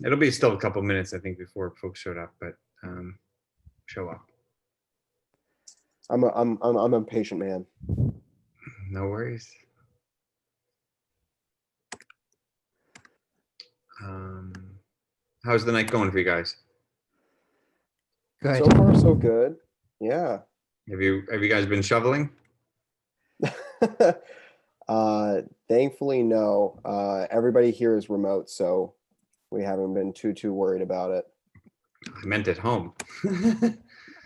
It'll be still a couple minutes, I think, before folks showed up, but show up. I'm a patient man. No worries. How's the night going for you guys? Good. So far, so good. Yeah. Have you guys been shoveling? Thankfully, no. Everybody here is remote, so we haven't been too worried about it. I meant at home.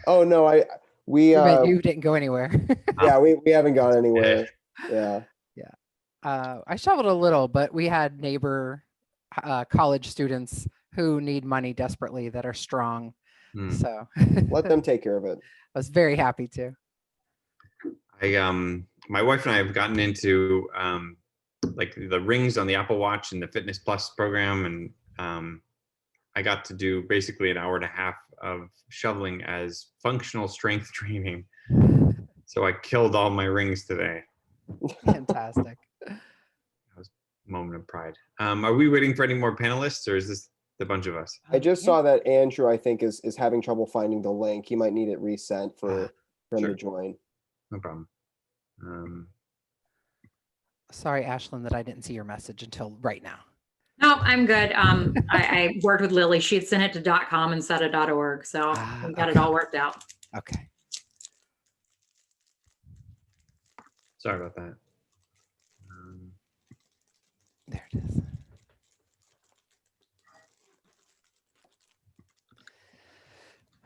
Oh no, You didn't go anywhere. yeah, we haven't gone anywhere. Yeah. I shoveled a little, but we had neighbor college students who need money desperately that are strong. So Let them take care of it. I was very happy to. My wife and I have gotten into like the rings on the Apple Watch and the Fitness Plus program, and I got to do basically an hour and a half of shoveling as functional strength training. So I killed all my rings today. Fantastic. That was a moment of pride. Are we waiting for any more panelists, or is this the bunch of us? I just saw that Andrew, I think, is having trouble finding the link. He might need it resent for him to join. No problem. Sorry, Ashlyn, that I didn't see your message until right now. No, I'm good. I worked with Lily. She had sent it to .com instead of .org, so we got it all worked out. Okay. Sorry about that. There it is.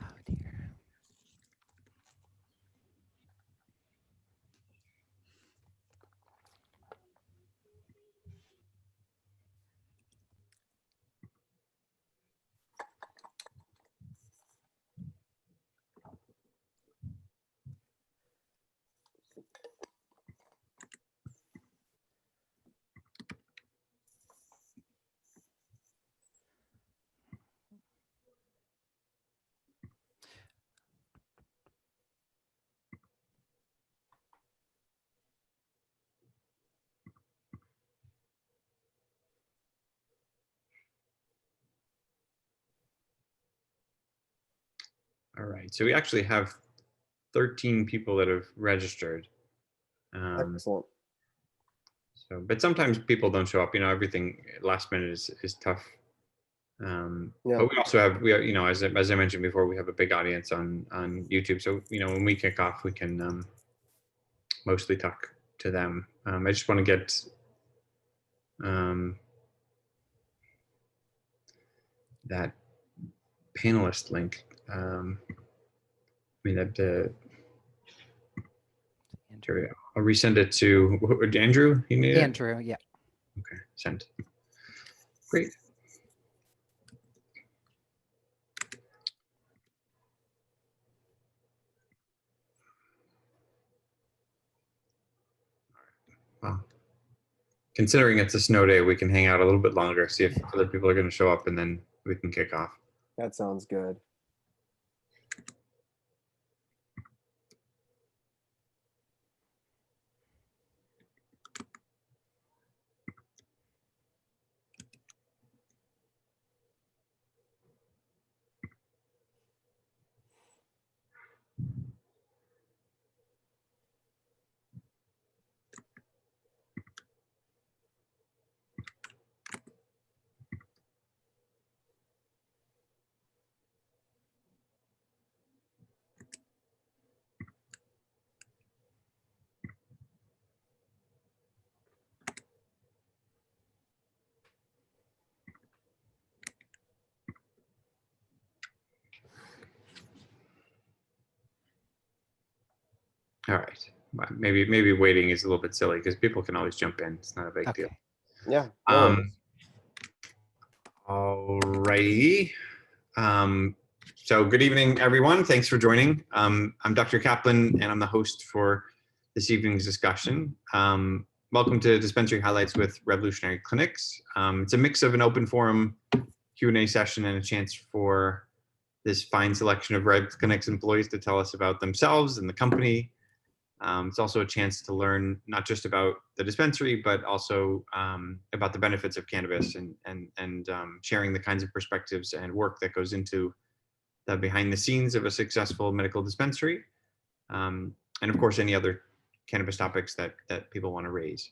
Oh dear. All right, so we actually have 13 people that have registered. Excellent. So, but sometimes people don't show up. You know, everything last minute is tough. But we also have, you know, as I mentioned before, we have a big audience on YouTube. So, you know, when we kick off, we can mostly talk to them. I just want to get that panelist link. Andrew, I'll resend it to Andrew. You need Andrew, yeah. Okay, sent. Great. Well, considering it's a snow day, we can hang out a little bit longer, see if other people are going to show up, and then we can kick off. That sounds good. All right. Maybe waiting is a little bit silly because people can always jump in. It's not a big deal. Yeah. All righty. So good evening, everyone. Thanks for joining. I'm Dr. Caplan, and I'm the host for this evening's discussion. Welcome to Dispensary Highlights with Revolutionary Clinics. It's a mix of an open forum Q&A session and a chance for this fine selection of Rev Clinics employees to tell us about themselves and the company, It's also a chance to learn not just about the dispensary, but also about the benefits of cannabis and sharing the kinds of perspectives and work that goes into the behind the scenes of a successful medical dispensary. And of course, any other cannabis topics that people want to raise.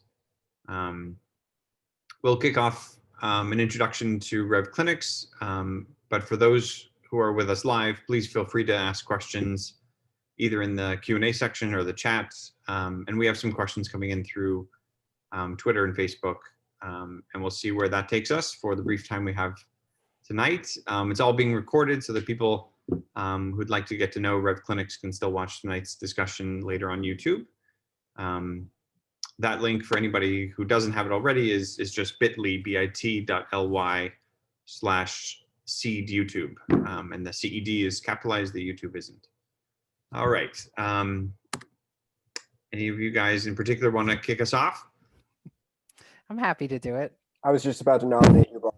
We'll kick off an introduction to Rev Clinics, but for those who are with us live, please feel free to ask questions either in the Q&A section or the chat. And we have some questions coming in through Twitter and Facebook, and we'll see where that takes us for the brief time we have tonight. It's all being recorded so that people who'd like to get to know Rev Clinics can still watch tonight's discussion later on YouTube. That link for anybody who doesn't have it already is just bit.ly/seed YouTube. And the CED is capitalized, the YouTube isn't. All right. Any of you guys in particular want to kick us off? I'm happy to do it. I was just about to nominate you, Bob.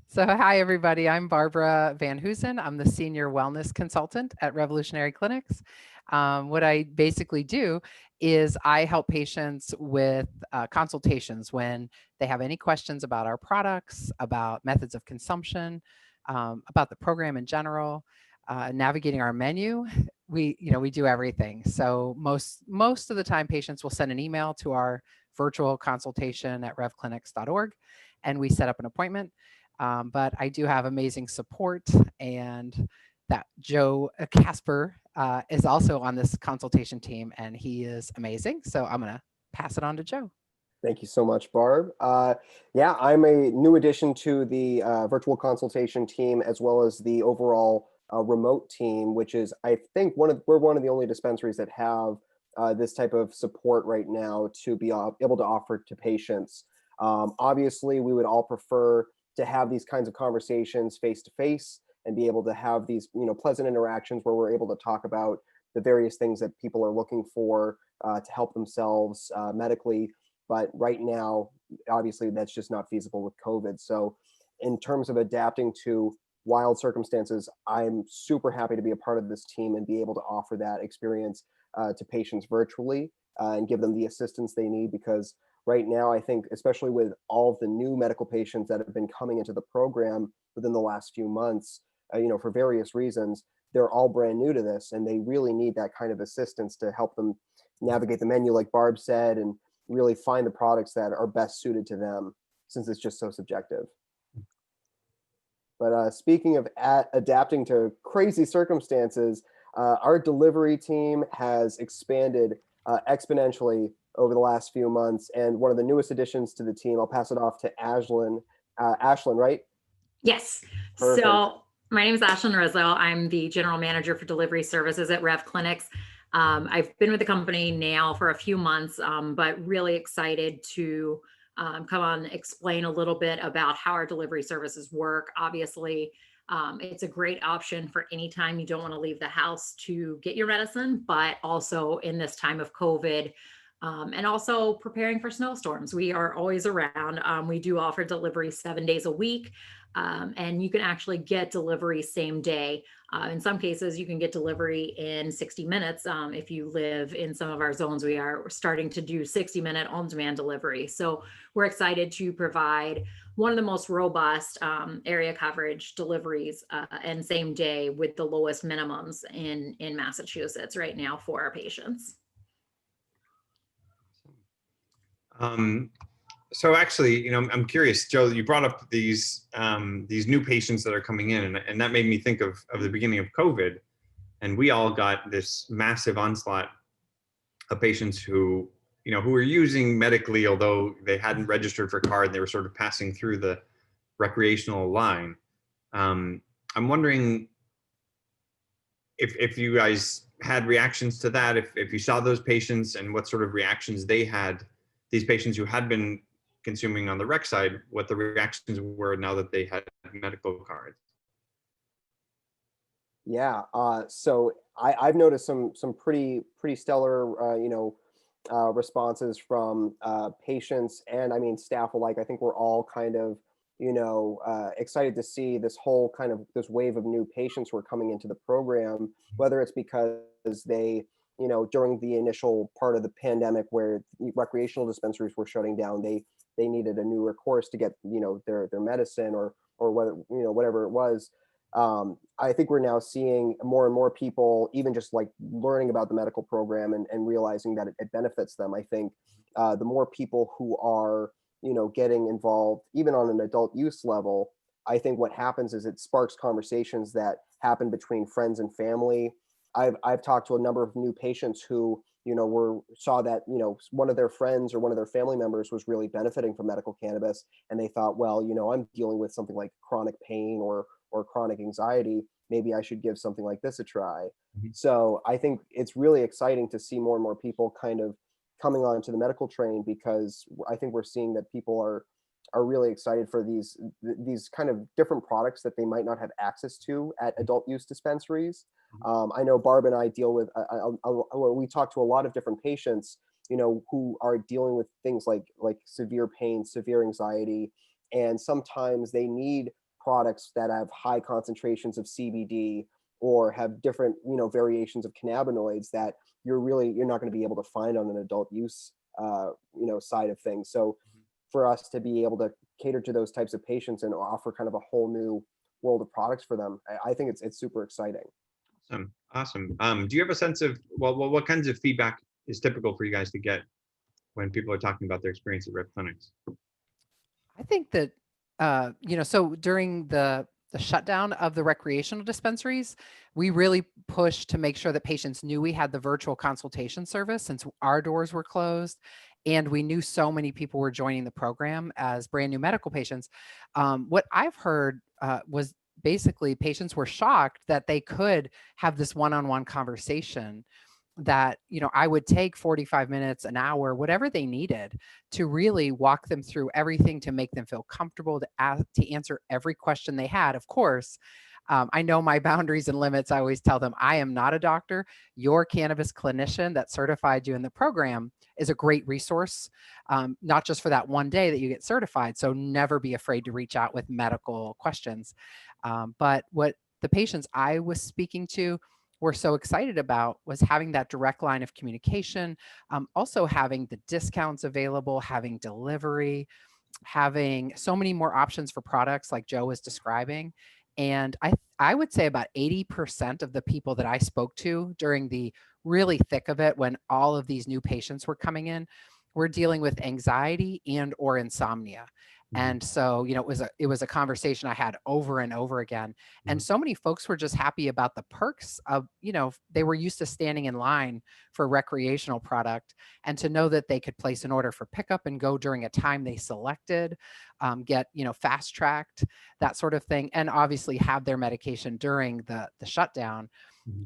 So hi, everybody. I'm Barbara Van Hoosen. I'm the Senior Wellness Consultant at Revolutionary Clinics. What I basically do is I help patients with consultations when they have any questions about our products, about methods of consumption, about the program in general, navigating our menu. We do everything. So most of the time, patients will send an email to our virtual consultation at revclinics.org, and we set up an appointment. But I do have amazing support, and that Joe Casper is also on this consultation team, and he is amazing. So I'm going to pass it on to Joe. Thank you so much, Barb. Yeah, I'm a new addition to the virtual consultation team, as well as the overall remote team, which is, I think, we're one of the only dispensaries that have this type of support right now to be able to offer to patients. Obviously, we would all prefer to have these kinds of conversations face to face and be able to have these, pleasant interactions where we're able to talk about the various things that people are looking for to help themselves medically. But right now, obviously, that's just not feasible with COVID. So in terms of adapting to wild circumstances, I'm super happy to be a part of this team and be able to offer that experience to patients virtually and give them the assistance they need, because right now, I think, especially with all of the new medical patients that have been coming into the program within the last few months, for various reasons, they're all brand new to this, and they really need that kind of assistance to help them navigate the menu, like Barb said, and really find the products that are best suited to them, since it's just so subjective. But speaking of adapting to crazy circumstances, our delivery team has expanded exponentially over the last few months. And one of the newest additions to the team, I'll pass it off to Ashlyn. Ashlyn, right? Yes. Perfect. So my name is Ashlyn Rizzo. I'm the general manager for delivery services at Rev Clinics. I've been with the company now for a few months, but really excited to come on and explain a little bit about how our delivery services work. Obviously, it's a great option for any time you don't want to leave the house to get your medicine, but also in this time of COVID, and also preparing for snowstorms. We are always around. We do offer delivery 7 days a week, and you can actually get delivery same day. In some cases, you can get delivery in 60 minutes. If you live in some of our zones, we are starting to do 60-minute on-demand delivery. So we're excited to provide one of the most robust area coverage deliveries and same day with the lowest minimums in Massachusetts right now for our patients. So actually, I'm curious, Joe, you brought up these new patients that are coming in, and that made me think of the beginning of COVID, and we all got this massive onslaught of patients who were using medically, although they hadn't registered for card, they were sort of passing through the recreational line. I'm wondering if you guys had reactions to that, if you saw those patients and what sort of reactions they had, these patients who had been consuming on the rec side, what the reactions were now that they had medical cards. Yeah, so I've noticed some pretty stellar responses from patients and staff alike. I think we're all kind of excited to see this whole kind of this wave of new patients who are coming into the program, whether it's because they during the initial part of the pandemic where recreational dispensaries were shutting down, they needed a newer course to get, their medicine or whether, whatever it was. I think we're now seeing more and more people even just like learning about the medical program and realizing that it benefits them. I think the more people who are, getting involved, even on an adult use level, I think what happens is it sparks conversations that happen between friends and family. I've talked to a number of new patients who, saw that, one of their friends or one of their family members was really benefiting from medical cannabis. And they thought, well, I'm dealing with something like chronic pain or chronic anxiety. Maybe I should give something like this a try. Mhm. So I think it's really exciting to see more and more people kind of coming on to the medical train, because I think we're seeing that people are really excited for these kind of different products that they might not have access to at adult use dispensaries. I know Barb and I deal with, we talk to a lot of different patients, who are dealing with things like severe pain, severe anxiety, and sometimes they need products that have high concentrations of CBD or have different, variations of cannabinoids that you're not going to be able to find on an adult use, side of things. So for us to be able to cater to those types of patients and offer kind of a whole new world of products for them, I think it's super exciting. Awesome. Do you have a sense of, what kinds of feedback is typical for you guys to get when people are talking about their experience at Rev Clinics? I think that, so during the shutdown of the recreational dispensaries, we really pushed to make sure that patients knew we had the virtual consultation service since our doors were closed. And we knew so many people were joining the program as brand new medical patients. What I've heard was basically patients were shocked that they could have this one-on-one conversation, that I would take 45 minutes, an hour, whatever they needed to really walk them through everything to make them feel comfortable to answer every question they had. Of course, I know my boundaries and limits. I always tell them, I am not a doctor. Your cannabis clinician that certified you in the program is a great resource, not just for that one day that you get certified. So never be afraid to reach out with medical questions. But what the patients I was speaking to were so excited about was having that direct line of communication, also having the discounts available, having delivery, having so many more options for products like Joe was describing. And I would say about 80% of the people that I spoke to during the really thick of it, when all of these new patients were coming in, were dealing with anxiety and or insomnia. And so, it was a conversation I had over and over again. And so many folks were just happy about the perks of, they were used to standing in line for recreational product, and to know that they could place an order for pickup and go during a time they selected, get, fast tracked, that sort of thing. And obviously have their medication during the shutdown,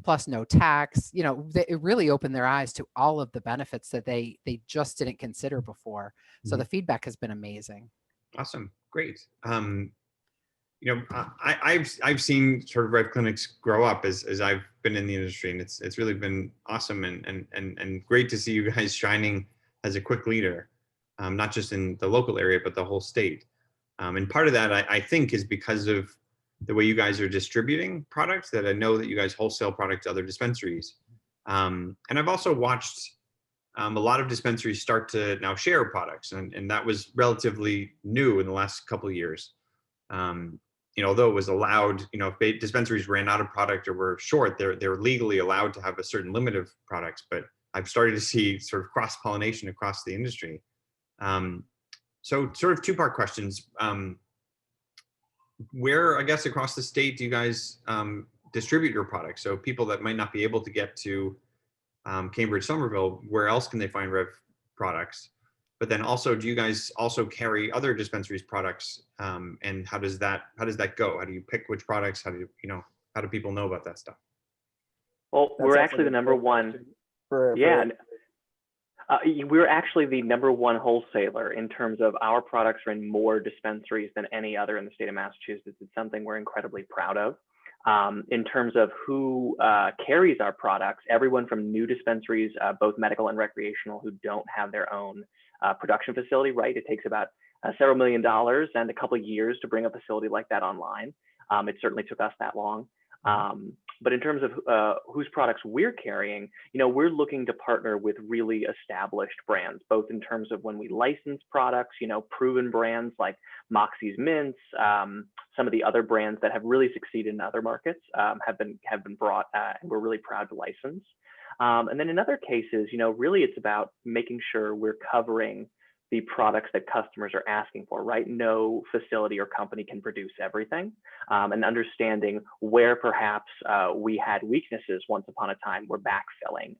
plus no tax. It really opened their eyes to all of the benefits that they just didn't consider before. So the feedback has been amazing. Awesome. Great. I've seen sort of Rev Clinics grow up as I've been in the industry, and it's really been awesome and great to see you guys shining as a quick leader, not just in the local area, but the whole state. And part of that, I think, is because of the way you guys are distributing products, that I know that you guys wholesale product to other dispensaries. And I've also watched a lot of dispensaries start to now share products, and that was relatively new in the last couple of years. Although it was allowed, if dispensaries ran out of product or were short, they're legally allowed to have a certain limit of products. But I've started to see sort of cross-pollination across the industry. So sort of two-part questions. Where, I guess, across the state do you guys distribute your products? So people that might not be able to get to Cambridge, Somerville, where else can they find Rev products? But then also, do you guys also carry other dispensaries products? And how does that go? How do you pick which products? How do people know about that stuff? Well, we're actually the number one. We're actually the number one wholesaler in terms of our products are in more dispensaries than any other in the state of Massachusetts. It's something we're incredibly proud of. In terms of who carries our products, everyone from new dispensaries, both medical and recreational, who don't have their own production facility, right? It takes about several $1 million and a couple of years to bring a facility like that online. It certainly took us that long. But in terms of whose products we're carrying, we're looking to partner with really established brands, both in terms of when we license products, proven brands like Moxie's Mints, some of the other brands that have really succeeded in other markets have been brought, and we're really proud to license. And then in other cases, really it's about making sure we're covering the products that customers are asking for, right? No facility or company can produce everything, and understanding where perhaps we had weaknesses once upon a time, we're backfilling.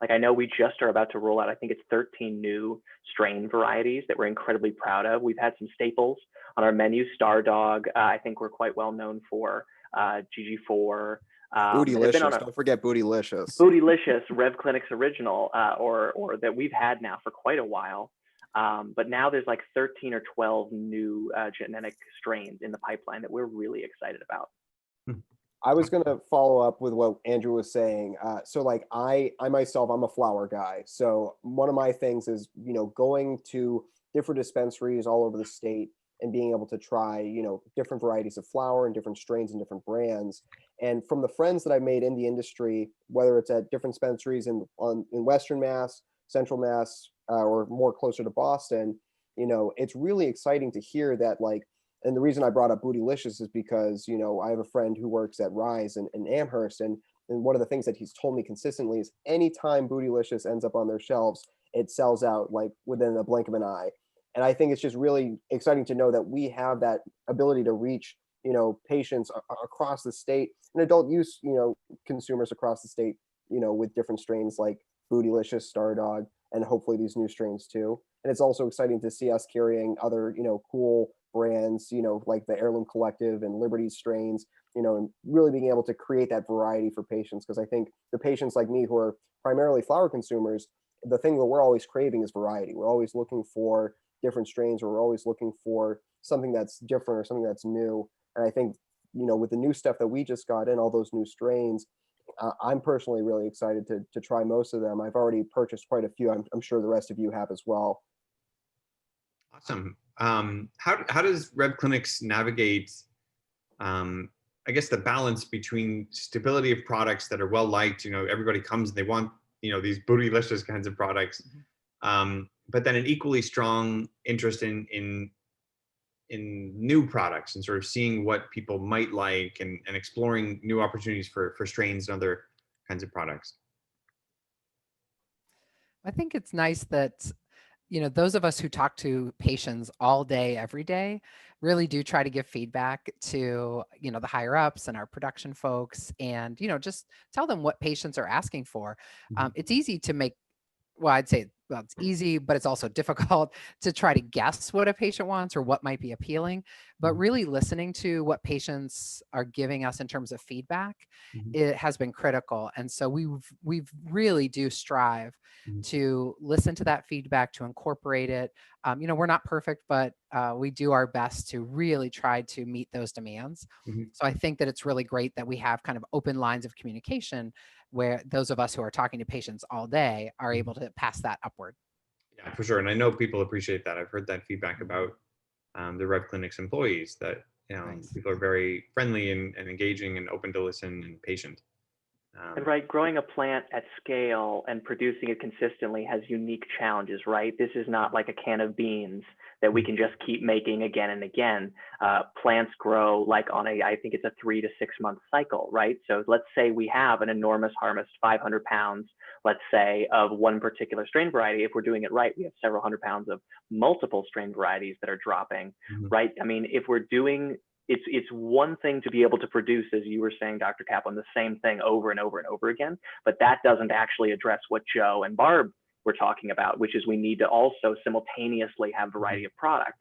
Like I know we just are about to roll out, I think it's 13 new strain varieties that we're incredibly proud of. We've had some staples on our menu, Star Dog, I think we're quite well known for, GG4. Bootylicious, don't forget Bootylicious. Bootylicious, Rev Clinic's original, or that we've had now for quite a while. But now there's like 13 or 12 new genetic strains in the pipeline that we're really excited about. I was going to follow up with what Andrew was saying. So like I myself, I'm a flower guy. So one of my things is, going to different dispensaries all over the state and being able to try, different varieties of flower and different strains and different brands. And from the friends that I made in the industry, whether it's at different dispensaries in Western Mass, Central Mass, or more closer to Boston, it's really exciting to hear that, like, and the reason I brought up Bootylicious is because, I have a friend who works at Rise in Amherst, and one of the things that he's told me consistently is anytime Bootylicious ends up on their shelves, it sells out like within a blink of an eye. And I think it's just really exciting to know that we have that ability to reach, patients across the state and adult use, consumers across the state, with different strains like Bootylicious, Star Dog, and hopefully these new strains too. And it's also exciting to see us carrying other, cool brands, like the Heirloom Collective and Liberty strains, and really being able to create that variety for patients. Because I think the patients like me who are primarily flower consumers, the thing that we're always craving is variety. We're always looking for different strains, or we're always looking for something that's different or something that's new. And I think, with the new stuff that we just got in, all those new strains, I'm personally really excited to try most of them. I've already purchased quite a few. I'm sure the rest of you have as well. Awesome. How does Rev Clinics navigate, I guess, the balance between stability of products that are well liked? Everybody comes and they want, these bootylicious kinds of products, but then an equally strong interest in new products and sort of seeing what people might like and exploring new opportunities for strains and other kinds of products. I think it's nice that, those of us who talk to patients all day, every day, really do try to give feedback to, the higher ups and our production folks, and, just tell them what patients are asking for. It's easy to make, well, I'd say, it's easy, but it's also difficult to try to guess what a patient wants or what might be appealing. But really listening to what patients are giving us in terms of feedback, it has been critical. And so we've really do strive to listen to that feedback, to incorporate it. We're not perfect, but we do our best to really try to meet those demands. So I think that it's really great that we have kind of open lines of communication where those of us who are talking to patients all day are able to pass that upward. Yeah, for sure. And I know people appreciate that. I've heard that feedback about the Rev Clinics employees, that Nice. people are very friendly and engaging and open to listen and patient. And right, growing a plant at scale and producing it consistently has unique challenges, right? This is not like a can of beans that we can just keep making again and again. Plants grow like on I think it's a 3 to 6 month cycle, right? So let's say we have an enormous harvest, 500 pounds, let's say, of one particular strain variety. If we're doing it right, we have several hundred pounds of multiple strain varieties that are dropping, right? I mean, if we're doing it's one thing to be able to produce, as you were saying, Dr. Caplan, the same thing over and over and over again, but that doesn't actually address what Joe and Barb were talking about, which is we need to also simultaneously have variety of product.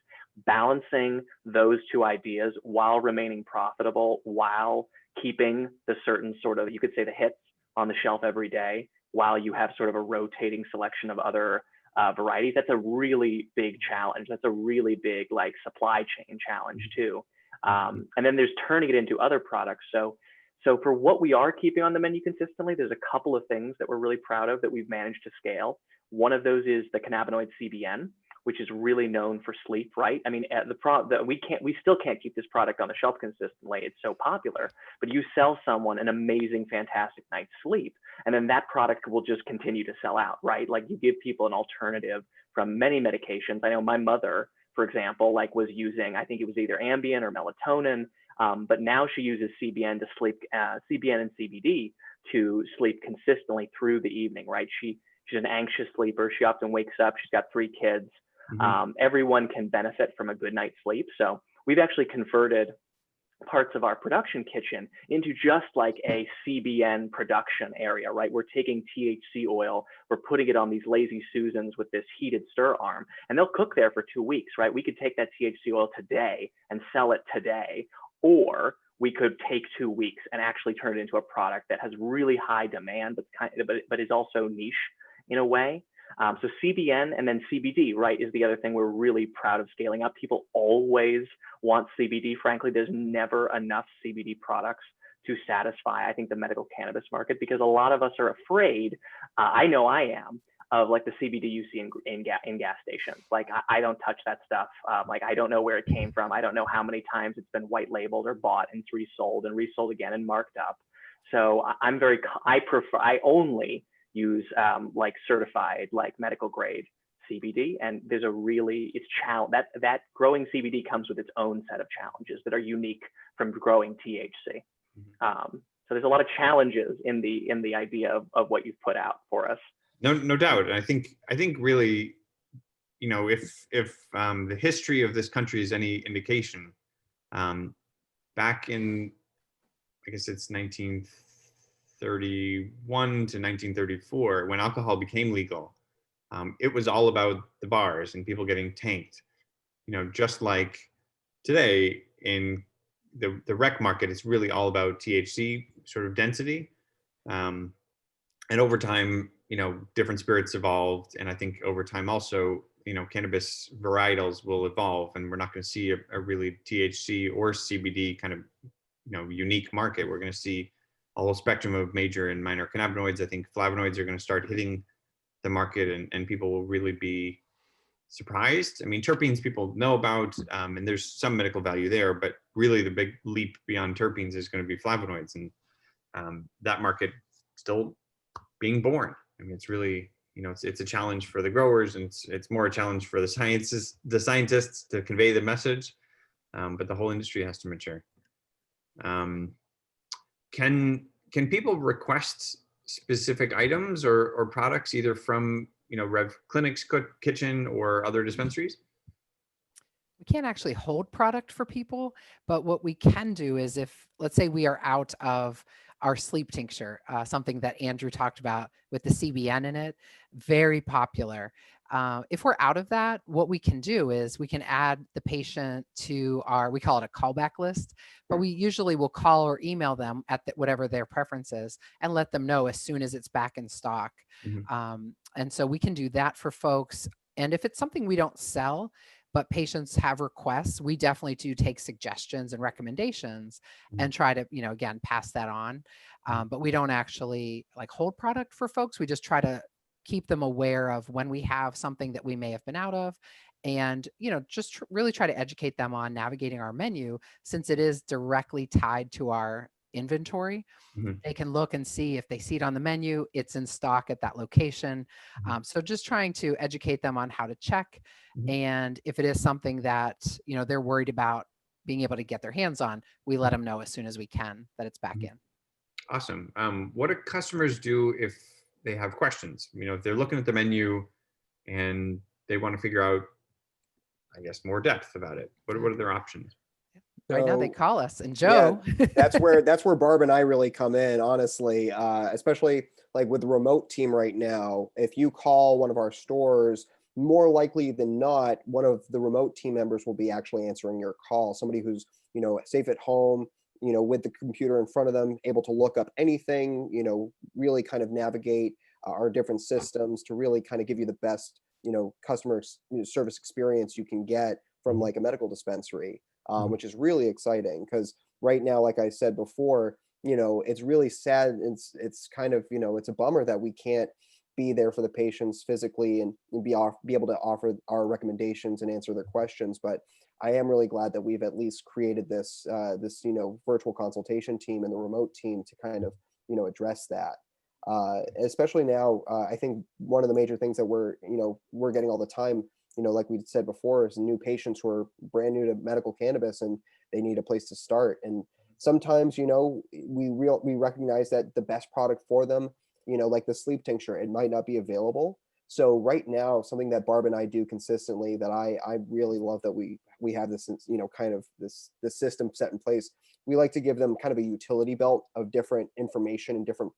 Balancing those two ideas while remaining profitable, while keeping the certain sort of, you could say, the hits on the shelf every day, while you have sort of a rotating selection of other varieties, that's a really big challenge. That's a really big like supply chain challenge too. And then there's turning it into other products. So for what we are keeping on the menu consistently, there's a couple of things that we're really proud of that we've managed to scale. One of those is the cannabinoid CBN, which is really known for sleep, right? I mean, we still can't keep this product on the shelf consistently. It's so popular, but you sell someone an amazing, fantastic night's sleep, and then that product will just continue to sell out, right? Like, you give people an alternative from many medications. I know my mother, for example, like, was using, I think it was either Ambien or melatonin, but now she uses CBN to sleep, CBN and CBD to sleep consistently through the evening, right? She's an anxious sleeper. She often wakes up. She's got 3 kids. Everyone can benefit from a good night's sleep. So we've actually converted parts of our production kitchen into just like a CBN production area, right? We're taking THC oil, we're putting it on these Lazy Susans with this heated stir arm, and they'll cook there for 2 weeks, right? We could take that THC oil today and sell it today, or we could take 2 weeks and actually turn it into a product that has really high demand, but is also niche in a way. So CBN and then CBD, right, is the other thing we're really proud of scaling up. People always want CBD. Frankly, there's never enough CBD products to satisfy, I think, the medical cannabis market, because a lot of us are afraid, I know I am, of like the CBD you see in gas stations. Like, I don't touch that stuff. Like, I don't know where it came from. I don't know how many times it's been white labeled or bought and resold again and marked up. So I only use like certified, like medical grade CBD, and there's that growing CBD comes with its own set of challenges that are unique from growing THC. So there's a lot of challenges in the idea of what you've put out for us. No doubt. And I think really, you know, if the history of this country is any indication, back in, I guess it's 1931 to 1934, when alcohol became legal, it was all about the bars and people getting tanked. You know, just like today in the rec market, it's really all about THC sort of density. And over time, you know, different spirits evolved. And I think over time also, you know, cannabis varietals will evolve, and we're not going to see a really THC or CBD kind of, you know, unique market. We're going to see a whole spectrum of major and minor cannabinoids. I think flavonoids are going to start hitting the market, and people will really be surprised. I mean, terpenes people know about, and there's some medical value there, but really the big leap beyond terpenes is going to be flavonoids, and that market still being born. I mean, it's really, you know, it's a challenge for the growers, and it's more a challenge for the scientists to convey the message, but the whole industry has to mature. Can people request specific items or products either from, you know, Rev Clinic's kitchen or other dispensaries? We can't actually hold product for people, but what we can do is, if, let's say, we are out of our sleep tincture, something that Andrew talked about with the CBN in it, very popular. If we're out of that, what we can do is we can add the patient to we call it a callback list, but we usually will call or email them at whatever their preference is and let them know as soon as it's back in stock. And so we can do that for folks. And if it's something we don't sell, but patients have requests, we definitely do take suggestions and recommendations and try to, you know, again, pass that on. But we don't actually like hold product for folks. We just try to keep them aware of when we have something that we may have been out of, and, you know, just really try to educate them on navigating our menu, since it is directly tied to our inventory. They can look and see if they see it on the menu, it's in stock at that location. So just trying to educate them on how to check. And if it is something that, you know, they're worried about being able to get their hands on, we let them know as soon as we can that it's back in. Awesome. What do customers do if they have questions? You know, if they're looking at the menu and they want to figure out, I guess, more depth about it, what are their options? Right now they call us, and Joe. Yeah, that's where Barb and I really come in, honestly, especially like with the remote team right now. If you call one of our stores, more likely than not, one of the remote team members will be actually answering your call. Somebody who's, you know, safe at home, you know, with the computer in front of them, able to look up anything, you know, really kind of navigate our different systems to really kind of give you the best, you know, customer service experience you can get from like a medical dispensary, which is really exciting, because right now, like I said before, you know, it's really sad. It's kind of, you know, it's a bummer that we can't, be there for the patients physically and be able to offer our recommendations and answer their questions. But I am really glad that we've at least created this virtual consultation team and the remote team to kind of address that. Especially now, I think one of the major things that we're getting all the time, like we said before, is new patients who are brand new to medical cannabis and they need a place to start. And sometimes, we recognize that the best product for them, like the sleep tincture, it might not be available. So right now, something that Barb and I do consistently that I really love that we have this, kind of this system set in place. We like to give them kind of a utility belt of different information and different,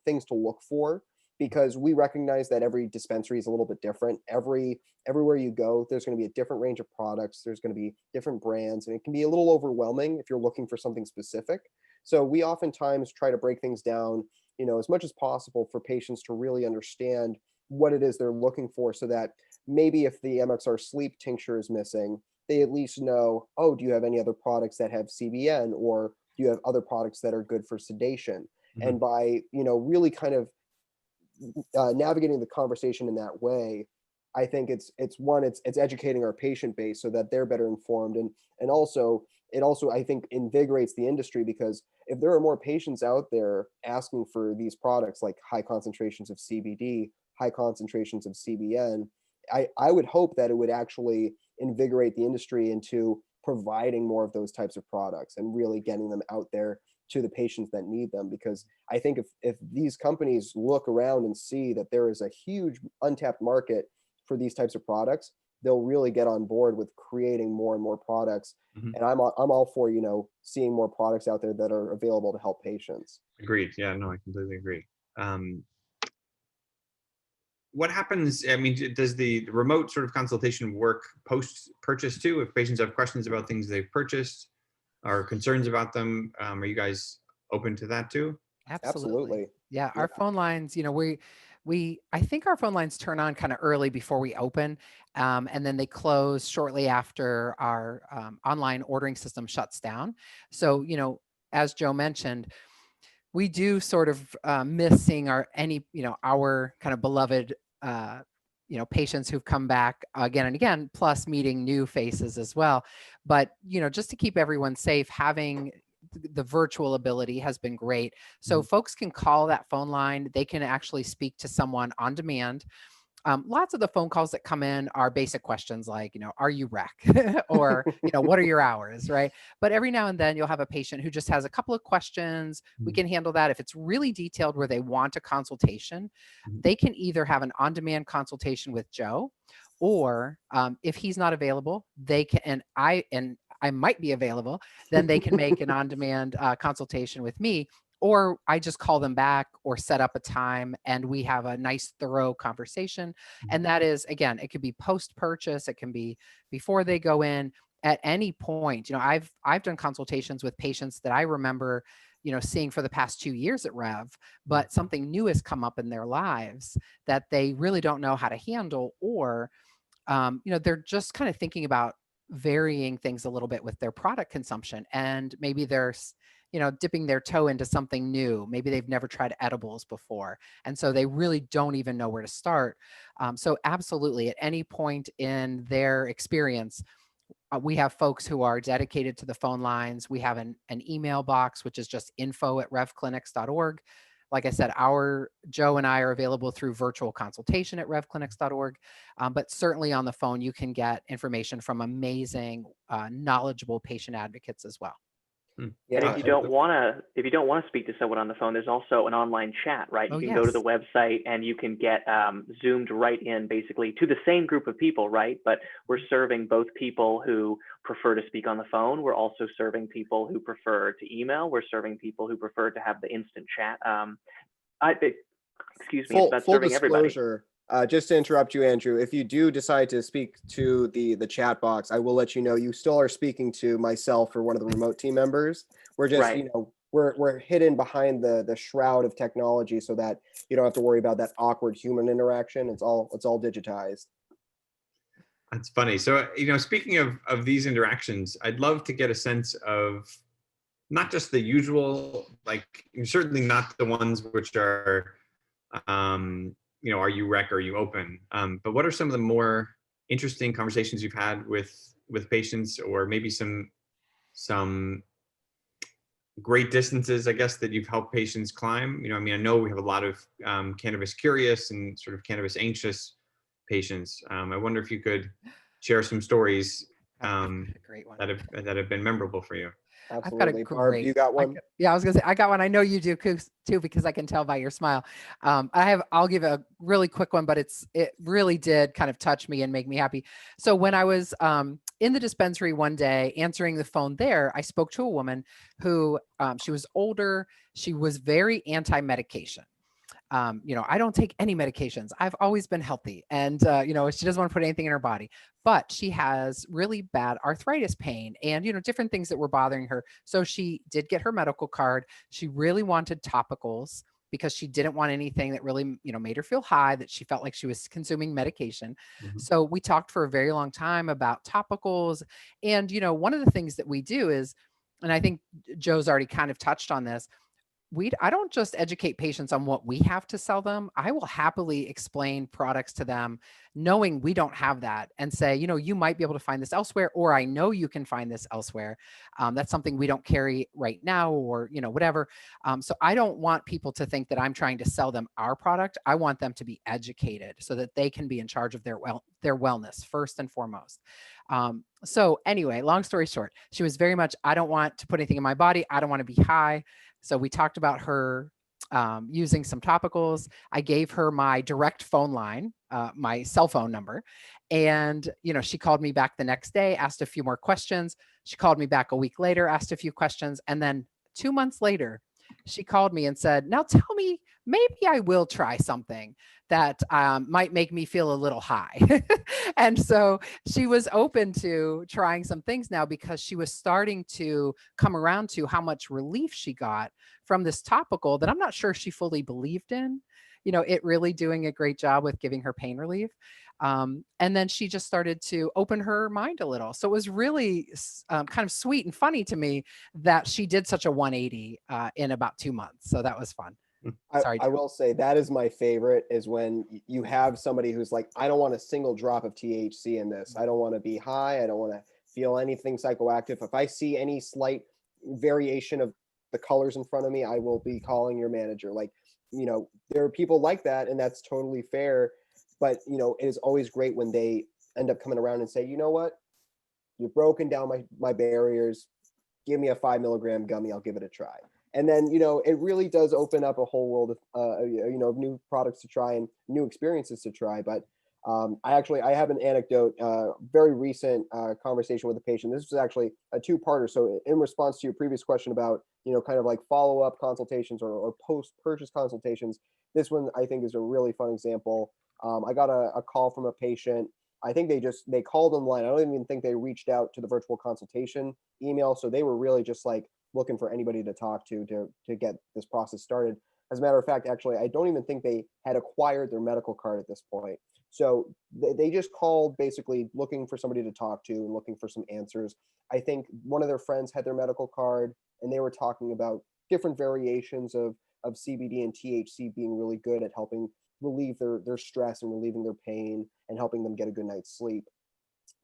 things to look for, because we recognize that every dispensary is a little bit different. Everywhere you go, there's going to be a different range of products. There's going to be different brands, and it can be a little overwhelming if you're looking for something specific. So we oftentimes try to break things down, as much as possible for patients to really understand what it is they're looking for, so that maybe if the MXR sleep tincture is missing, they at least know, oh, do you have any other products that have CBN, or do you have other products that are good for sedation? Mm-hmm. And by, really kind of navigating the conversation in that way, I think it's educating our patient base so that they're better informed. And also, it also, I think, invigorates the industry, because if there are more patients out there asking for these products like high concentrations of CBD, high concentrations of CBN, I would hope that it would actually invigorate the industry into providing more of those types of products and really getting them out there to the patients that need them. Because I think if these companies look around and see that there is a huge untapped market for these types of products, they'll really get on board with creating more and more products. Mm-hmm. And I'm all for, seeing more products out there that are available to help patients. Agreed. Yeah, no, I completely agree. What happens, I mean, does the remote sort of consultation work post-purchase too? If patients have questions about things they've purchased or concerns about them, are you guys open to that too? Absolutely. Yeah, our phone lines, I think our phone lines turn on kind of early before we open, and then they close shortly after our online ordering system shuts down. So, as Joe mentioned, we do sort of miss seeing our kind of beloved, patients who've come back again and again, plus meeting new faces as well. But, just to keep everyone safe, having the virtual ability has been great. So folks can call that phone line. They can actually speak to someone on demand. Lots of the phone calls that come in are basic questions like, are you rec? Or, what are your hours, right? But every now and then you'll have a patient who just has a couple of questions. We can handle that. If it's really detailed where they want a consultation, they can either have an on-demand consultation with Joe, or if he's not available, they can, and I might be available, then they can make an on-demand consultation with me. Or I just call them back or set up a time and we have a nice, thorough conversation. And that is, again, it could be post-purchase, it can be before they go in, at any point. I've done consultations with patients that I remember, seeing for the past 2 years at Rev, but something new has come up in their lives that they really don't know how to handle, or, they're just kind of thinking about varying things a little bit with their product consumption. And maybe they're dipping their toe into something new. Maybe they've never tried edibles before. And so they really don't even know where to start. So absolutely, at any point in their experience, we have folks who are dedicated to the phone lines. We have an email box, which is just info@revclinics.org. Like I said, Joe and I are available through virtual consultation at revclinics.org. But certainly on the phone, you can get information from amazing, knowledgeable patient advocates as well. Yeah, and if you don't want to speak to someone on the phone, there's also an online chat, right? You can go to the website and you can get zoomed right in basically to the same group of people, right? But we're serving both people who prefer to speak on the phone. We're also serving people who prefer to email. We're serving people who prefer to have the instant chat. It's about serving everybody. Just to interrupt you, Andrew, if you do decide to speak to the chat box, I will let you know you still are speaking to myself or one of the remote team members. We're just, we're hidden behind the shroud of technology so that you don't have to worry about that awkward human interaction. It's all digitized. That's funny. So, speaking of these interactions, I'd love to get a sense of not just the usual, like certainly not the ones which are, are you rec or are you open? But what are some of the more interesting conversations you've had with patients, or maybe some great distances, I guess, that you've helped patients climb? I know we have a lot of cannabis curious and sort of cannabis anxious patients. I wonder if you could share some stories Great one. that have been memorable for you. I've got a Absolutely. Barb, great. you got one? Yeah, I was gonna say I got one. I know you do too, because I can tell by your smile. I'll give a really quick one, but it really did kind of touch me and make me happy. So when I was in the dispensary one day answering the phone there, I spoke to a woman who she was older. She was very anti-medication. I don't take any medications. I've always been healthy, and she doesn't want to put anything in her body, but she has really bad arthritis pain and different things that were bothering her. So she did get her medical card. She really wanted topicals because she didn't want anything that really made her feel high, that she felt like she was consuming medication. Mm-hmm. So we talked for a very long time about topicals, and one of the things that we do is, and I think Joe's already kind of touched on this, I don't just educate patients on what we have to sell them. I will happily explain products to them, knowing we don't have that, and say, you might be able to find this elsewhere, or I know you can find this elsewhere. That's something we don't carry right now, or, whatever. So I don't want people to think that I'm trying to sell them our product. I want them to be educated so that they can be in charge of their wellness first and foremost. So anyway, long story short, she was very much, I don't want to put anything in my body. I don't want to be high. So we talked about her using some topicals. I gave her my direct phone line, my cell phone number. And, she called me back the next day, asked a few more questions. She called me back a week later, asked a few questions. And then 2 months later, she called me and said, now tell me, maybe I will try something that might make me feel a little high. And so she was open to trying some things now, because she was starting to come around to how much relief she got from this topical that I'm not sure she fully believed in, it really doing a great job with giving her pain relief. And then she just started to open her mind a little. So it was really kind of sweet and funny to me that she did such a 180 in about 2 months. So that was fun. Sorry, I will say that is my favorite, is when you have somebody who's like, I don't want a single drop of THC in this. I don't want to be high. I don't want to feel anything psychoactive. If I see any slight variation of the colors in front of me, I will be calling your manager. Like, there are people like that, and that's totally fair. But, it is always great when they end up coming around and say, you know what, you've broken down my barriers. Give me a 5 milligram gummy. I'll give it a try. And then, it really does open up a whole world of, of new products to try and new experiences to try. But I have an anecdote, very recent conversation with a patient. This was actually a two-parter. So in response to your previous question about, kind of like follow-up consultations or post-purchase consultations, this one I think is a really fun example. I got a call from a patient. I think they called online. I don't even think they reached out to the virtual consultation email. So they were really just like looking for anybody to talk to get this process started. As a matter of fact, actually, I don't even think they had acquired their medical card at this point. So they just called basically looking for somebody to talk to and looking for some answers. I think one of their friends had their medical card, and they were talking about different variations of CBD and THC being really good at helping relieve their stress and relieving their pain and helping them get a good night's sleep.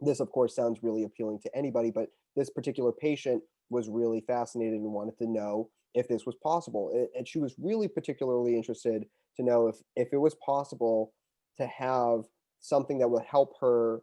This, of course, sounds really appealing to anybody, but this particular patient was really fascinated and wanted to know if this was possible. And she was really particularly interested to know if it was possible to have something that would help her,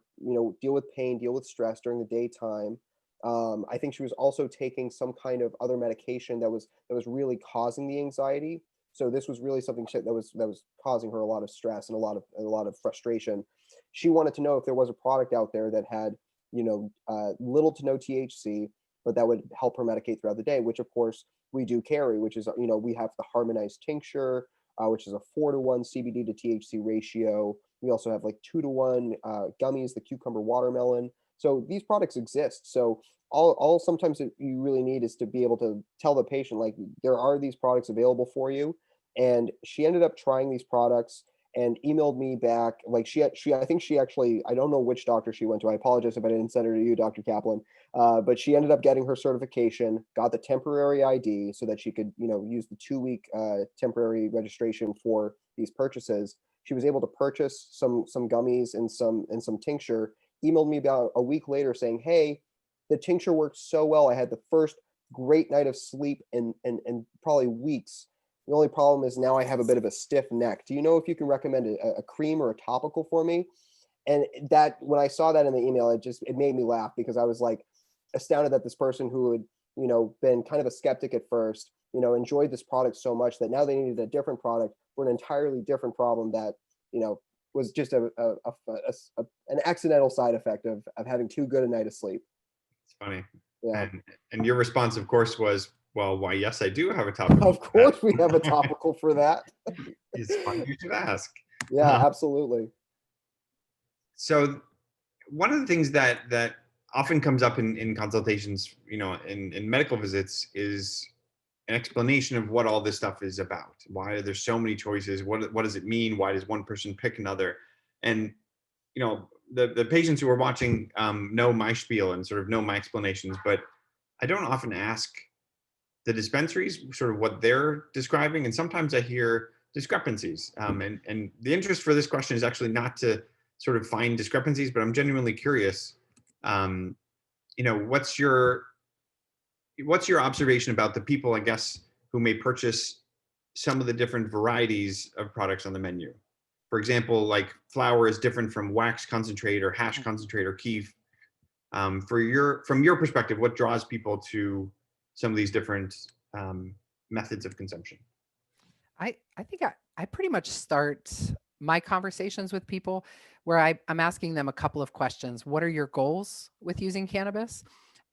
deal with pain, deal with stress during the daytime. I think she was also taking some kind of other medication that was really causing the anxiety. So this was really something that was causing her a lot of stress and a lot of frustration. She wanted to know if there was a product out there that had, little to no THC, but that would help her medicate throughout the day, which of course we do carry, which is, we have the harmonized tincture, which is a 4-to-1 CBD to THC ratio. We also have like 2-to-1 gummies, the cucumber watermelon. So these products exist. So all sometimes that you really need is to be able to tell the patient, like, there are these products available for you. And she ended up trying these products and emailed me back. Like I think she actually, I don't know which doctor she went to. I apologize if I didn't send her to you, Dr. Caplan. But she ended up getting her certification, got the temporary ID so that she could, use the 2-week temporary registration for these purchases. She was able to purchase some gummies and some tincture. Emailed me about a week later saying, "Hey, the tincture worked so well. I had the first great night of sleep in probably weeks. The only problem is now I have a bit of a stiff neck. Do you know if you can recommend a cream or a topical for me?" And that, when I saw that in the email, it made me laugh, because I was like astounded that this person who had, been kind of a skeptic at first, enjoyed this product so much that now they needed a different product for an entirely different problem that, was just an accidental side effect of having too good a night of sleep. It's funny. Yeah. And your response, of course, was, well, why, yes, I do have a topical. Of course we have a topical for that. It's funny you should ask. Yeah, absolutely. So one of the things that often comes up in consultations, in medical visits, is an explanation of what all this stuff is about. Why are there so many choices? What does it mean? Why does one person pick another? And, the patients who are watching know my spiel and sort of know my explanations, but I don't often ask the dispensaries sort of what they're describing. And sometimes I hear discrepancies. And the interest for this question is actually not to sort of find discrepancies, but I'm genuinely curious. What's your observation about the people, I guess, who may purchase some of the different varieties of products on the menu? For example, like flour is different from wax concentrate or hash concentrate or keef. From your perspective, what draws people to some of these different methods of consumption? I think I pretty much start my conversations with people where I'm asking them a couple of questions. What are your goals with using cannabis?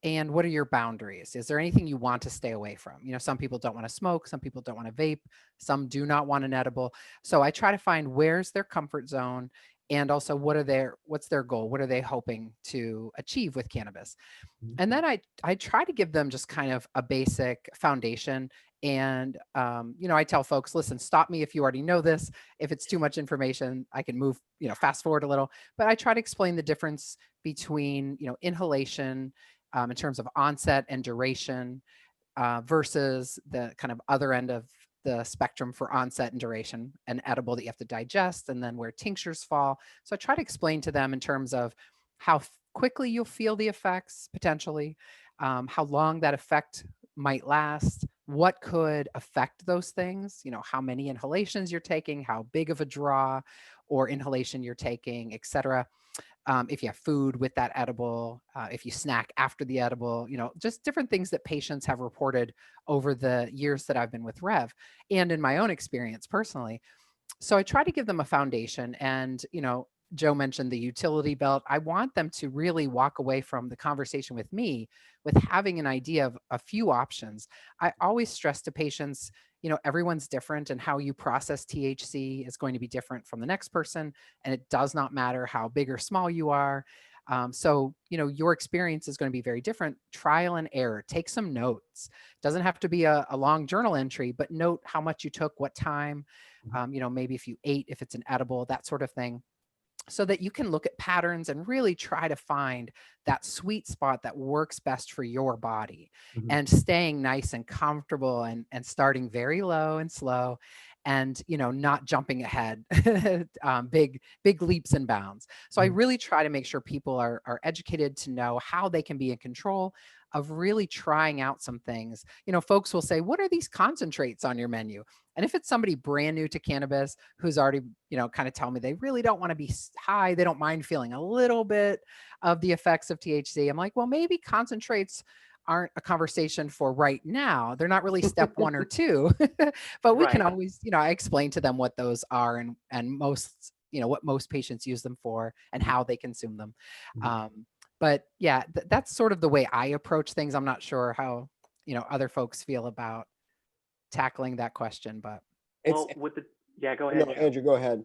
And what are your boundaries? Is there anything you want to stay away from? Some people don't want to smoke, some people don't want to vape, some do not want an edible. So I try to find where's their comfort zone, and also what's their goal? What are they hoping to achieve with cannabis? And then I try to give them just kind of a basic foundation. And, I tell folks, listen, stop me if you already know this. If it's too much information, I can move, fast forward a little. But I try to explain the difference between, inhalation in terms of onset and duration versus the kind of other end of the spectrum for onset and duration, an edible that you have to digest, and then where tinctures fall. So I try to explain to them in terms of how quickly you'll feel the effects potentially, how long that effect might last, what could affect those things, how many inhalations you're taking, how big of a draw or inhalation you're taking, et cetera. If you have food with that edible, if you snack after the edible, just different things that patients have reported over the years that I've been with Rev and in my own experience personally. So I try to give them a foundation. And, Joe mentioned the utility belt. I want them to really walk away from the conversation with me with having an idea of a few options. I always stress to patients, everyone's different, and how you process THC is going to be different from the next person. And it does not matter how big or small you are. So, your experience is going to be very different. Trial and error. Take some notes. Doesn't have to be a long journal entry, but note how much you took, what time, maybe if you ate, if it's an edible, that sort of thing, so that you can look at patterns and really try to find that sweet spot that works best for your body. And staying nice and comfortable and starting very low and slow, and not jumping ahead big leaps and bounds. So I really try to make sure people are educated to know how they can be in control of really trying out some things. Folks will say, what are these concentrates on your menu? And if it's somebody brand new to cannabis who's already, kind of tell me they really don't want to be high, they don't mind feeling a little bit of the effects of THC, I'm like, well, maybe concentrates aren't a conversation for right now. They're not really step one or two, but we can always, I explain to them what those are and most, what most patients use them for and how they consume them. But yeah, that's sort of the way I approach things. I'm not sure how, other folks feel about tackling that question, but. Well, yeah, go ahead. No, Andrew, go ahead.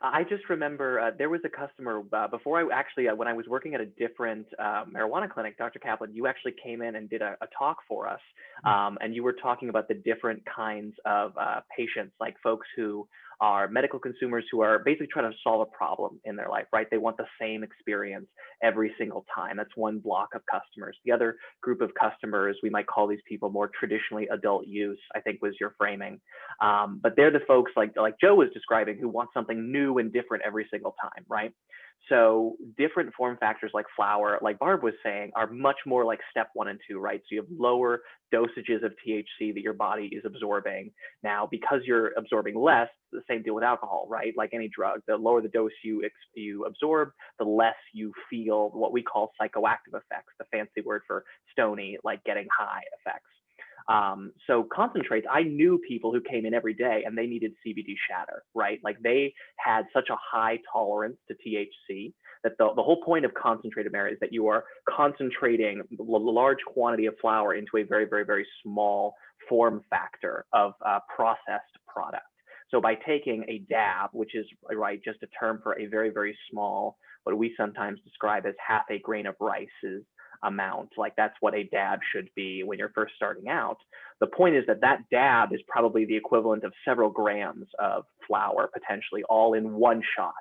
I just remember there was a customer before when I was working at a different marijuana clinic, Dr. Caplan, you actually came in and did a talk for us. And you were talking about the different kinds of patients, like folks who are medical consumers who are basically trying to solve a problem in their life, right? They want the same experience every single time. That's one block of customers. The other group of customers, we might call these people more traditionally adult use, I think was your framing. But they're the folks like Joe was describing who want something new and different every single time, right? So different form factors like flower, like Barb was saying, are much more like step 1 and 2, right? So you have lower dosages of THC that your body is absorbing. Now, because you're absorbing less, the same deal with alcohol, right? Like any drug, the lower the dose you absorb, the less you feel what we call psychoactive effects, the fancy word for stony, like getting high effects. So concentrates, I knew people who came in every day and they needed CBD shatter, right? Like they had such a high tolerance to THC that the whole point of concentrated marijuana is that you are concentrating a large quantity of flower into a very, very, very small form factor of processed product. So by taking a dab, which is right, just a term for a very, very small, what we sometimes describe as half a grain of rice's amount, like that's what a dab should be when you're first starting out. The point is that that dab is probably the equivalent of several grams of flower, potentially all in one shot.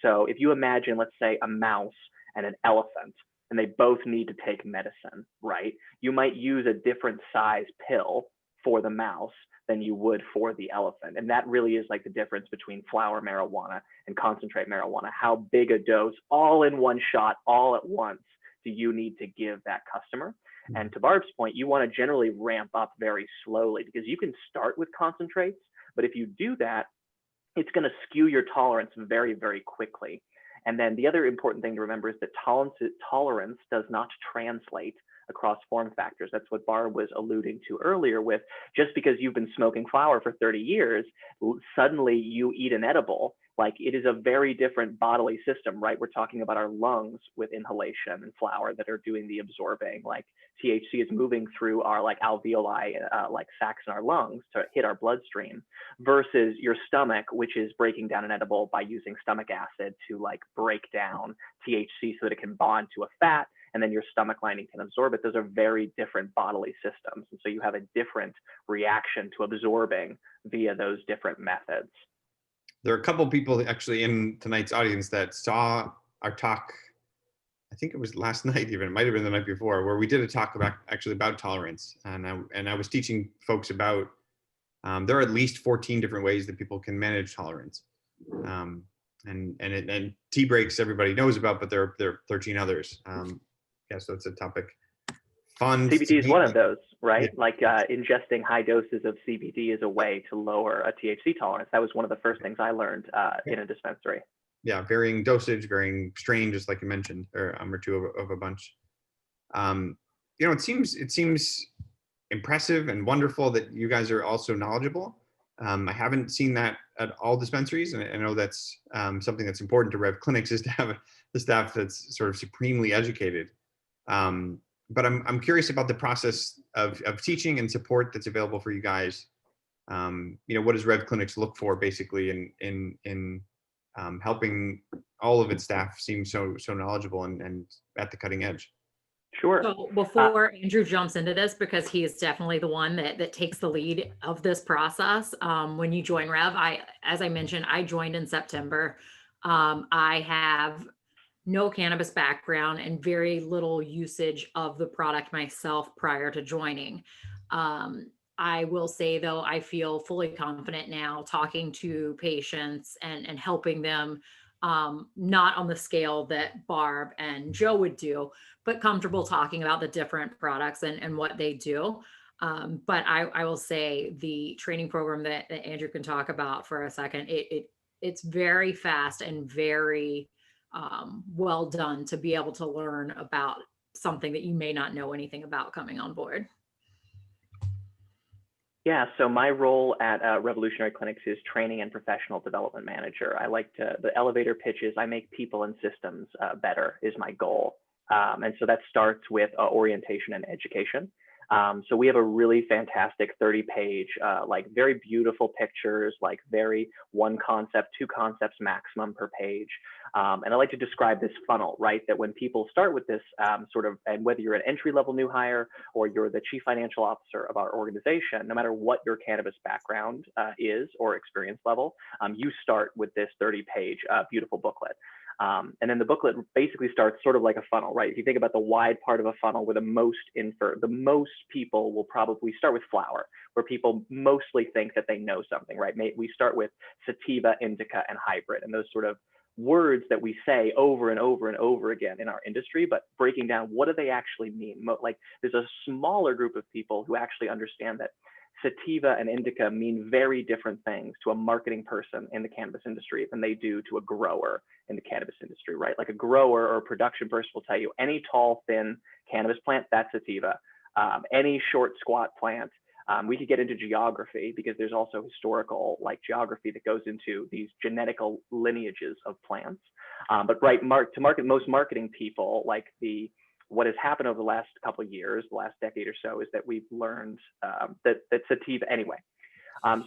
So if you imagine, let's say, a mouse and an elephant, and they both need to take medicine, right? You might use a different size pill for the mouse than you would for the elephant. And that really is like the difference between flower marijuana and concentrate marijuana. How big a dose, all in one shot, all at once, do you need to give that customer? And to Barb's point, you want to generally ramp up very slowly because you can start with concentrates, but if you do that, it's going to skew your tolerance very, very quickly. And then the other important thing to remember is that tolerance does not translate across form factors. That's what Barb was alluding to earlier with just because you've been smoking flower for 30 years, suddenly you eat an edible. Like it is a very different bodily system, right? We're talking about our lungs with inhalation and flower that are doing the absorbing. Like THC is moving through our like alveoli, like sacs in our lungs to hit our bloodstream versus your stomach, which is breaking down an edible by using stomach acid to like break down THC so that it can bond to a fat and then your stomach lining can absorb it. Those are very different bodily systems. And so you have a different reaction to absorbing via those different methods. There are a couple people actually in tonight's audience that saw our talk. I think it was last night, even it might have been the night before, where we did a talk about tolerance, and I was teaching folks about there are at least 14 different ways that people can manage tolerance, and tea breaks everybody knows about, but there are 13 others. Yeah, so it's a topic. Fun. CBD is one of those, right? Yeah. Like ingesting high doses of CBD is a way to lower a THC tolerance. That was one of the first things I learned in a dispensary. Yeah, varying dosage, varying strain, just like you mentioned, or two of a bunch. You know, it seems impressive and wonderful that you guys are also knowledgeable. I haven't seen that at all dispensaries, and I know that's something that's important to Rev Clinics is to have the staff that's sort of supremely educated. But I'm curious about the process of teaching and support that's available for you guys. You know, what does Rev Clinics look for basically in helping all of its staff seem so knowledgeable and at the cutting edge? Sure. So before Andrew jumps into this, because he is definitely the one that takes the lead of this process. When you join Rev, as I mentioned, I joined in September. I have no cannabis background and very little usage of the product myself prior to joining. I will say though, I feel fully confident now talking to patients and helping them, not on the scale that Barb and Joe would do, but comfortable talking about the different products and what they do. But I will say the training program that Andrew can talk about for a second, it's very fast and very well done to be able to learn about something that you may not know anything about coming on board. Yeah, so my role at Revolutionary Clinics is training and professional development manager. I like the elevator pitches. I make people and systems better is my goal. And so that starts with orientation and education. So we have a really fantastic 30-page, like very beautiful pictures, like very one concept, two concepts maximum per page. And I like to describe this funnel, right? That when people start with this sort of, and whether you're an entry-level new hire or you're the chief financial officer of our organization, no matter what your cannabis background is or experience level, you start with this 30-page beautiful booklet. And then the booklet basically starts sort of like a funnel, right? If you think about the wide part of a funnel where the most people will probably start with flower, where people mostly think that they know something, right? We start with sativa, indica, and hybrid, and those sort of words that we say over and over and over again in our industry, but breaking down what do they actually mean? Like there's a smaller group of people who actually understand that sativa and indica mean very different things to a marketing person in the cannabis industry than they do to a grower in the cannabis industry, right? Like a grower or a production person will tell you any tall, thin cannabis plant, that's sativa. Any short, squat plant. We could get into geography because there's also historical like geography that goes into these genetical lineages of plants. But right, to market most marketing people, like what has happened over the last couple of years, the last decade or so, is that we've learned that sativa anyway.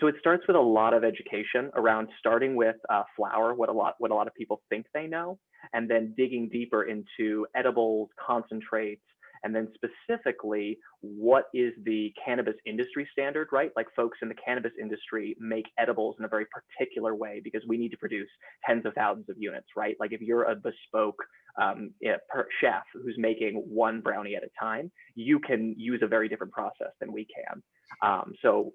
So it starts with a lot of education around starting with flower, what a lot of people think they know, and then digging deeper into edibles, concentrates, and then specifically what is the cannabis industry standard, right? Like folks in the cannabis industry make edibles in a very particular way because we need to produce tens of thousands of units, right? Like if you're a bespoke chef who's making one brownie at a time, you can use a very different process than we can. So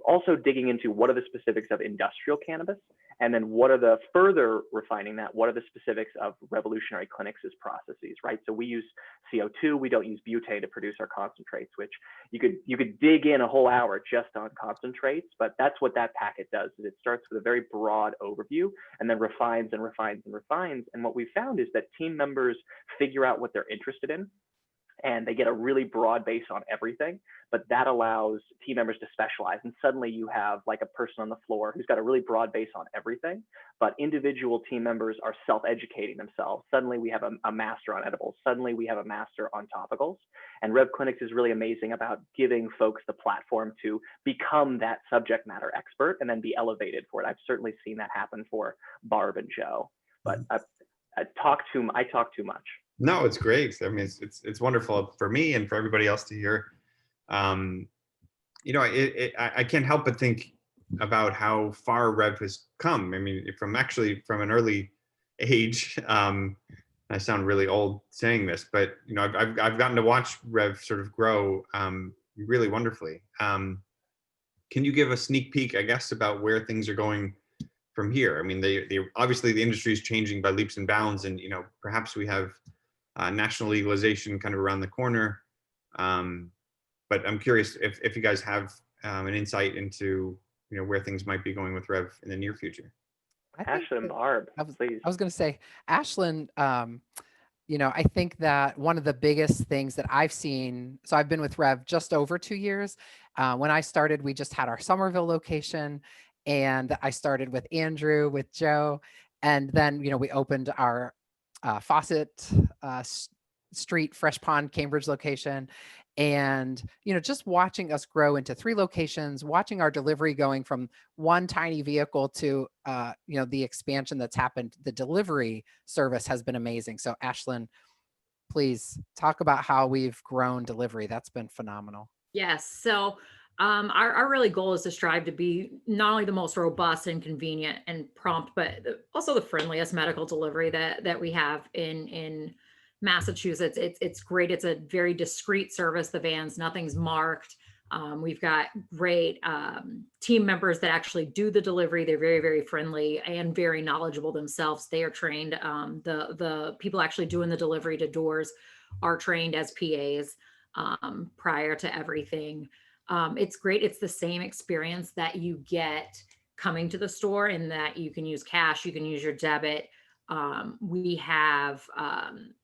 also digging into what are the specifics of industrial cannabis, and then what are the further refining that, what are the specifics of Revolutionary Clinics' processes, right? So we use CO2, we don't use butane to produce our concentrates, which you could dig in a whole hour just on concentrates, but that's what that packet does, is it starts with a very broad overview and then refines and refines and refines. And what we found is that team members figure out what they're interested in, and they get a really broad base on everything, but that allows team members to specialize. And suddenly you have like a person on the floor who's got a really broad base on everything, but individual team members are self-educating themselves. Suddenly we have a master on edibles. Suddenly we have a master on topicals. And Rev Clinics is really amazing about giving folks the platform to become that subject matter expert and then be elevated for it. I've certainly seen that happen for Barb and Joe, but I talk too much. No, it's great. I mean, it's wonderful for me and for everybody else to hear. I can't help but think about how far Rev has come. I mean, from an early age. I sound really old saying this, but I've gotten to watch Rev sort of grow really wonderfully. Can you give a sneak peek, I guess, about where things are going from here? I mean, they obviously the industry is changing by leaps and bounds, and perhaps we have national legalization kind of around the corner. But I'm curious if you guys have an insight into where things might be going with Rev in the near future. Ashlyn and Barb, please. I was going to say, Ashlyn, I think that one of the biggest things that I've seen, so I've been with Rev just over 2 years. When I started, we just had our Somerville location, and I started with Andrew, with Joe, and then, we opened our Fawcett Street, Fresh Pond, Cambridge location. And, just watching us grow into 3 locations, watching our delivery going from one tiny vehicle to, the expansion that's happened, the delivery service has been amazing. So Ashlyn, please talk about how we've grown delivery. That's been phenomenal. Yes. So our really goal is to strive to be not only the most robust and convenient and prompt, but also the friendliest medical delivery that we have in Massachusetts. It's great. It's a very discreet service. The vans, nothing's marked. We've got great team members that actually do the delivery. They're very, very friendly and very knowledgeable themselves. They are trained. The people actually doing the delivery to doors are trained as PAs prior to everything. It's great. It's the same experience that you get coming to the store, in that you can use cash, you can use your debit. We have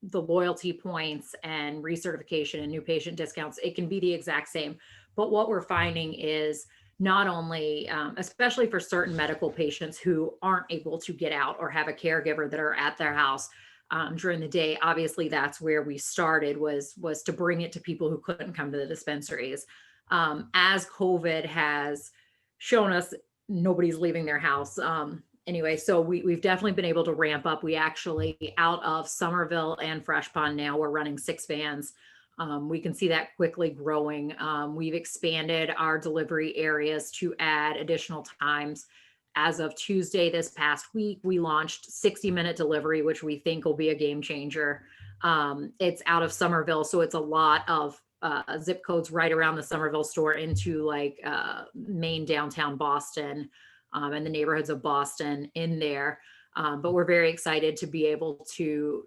the loyalty points and recertification and new patient discounts. It can be the exact same. But what we're finding is not only, especially for certain medical patients who aren't able to get out or have a caregiver that are at their house, during the day. Obviously, that's where we started, was to bring it to people who couldn't come to the dispensaries. As COVID has shown us, nobody's leaving their house. Anyway, so we've definitely been able to ramp up. We actually, out of Somerville and Fresh Pond now, we're running 6 vans. We can see that quickly growing. We've expanded our delivery areas to add additional times. As of Tuesday this past week, we launched 60-minute delivery, which we think will be a game changer. It's out of Somerville, so it's a lot of zip codes right around the Somerville store into like main downtown Boston and the neighborhoods of Boston in there. But we're very excited to be able to,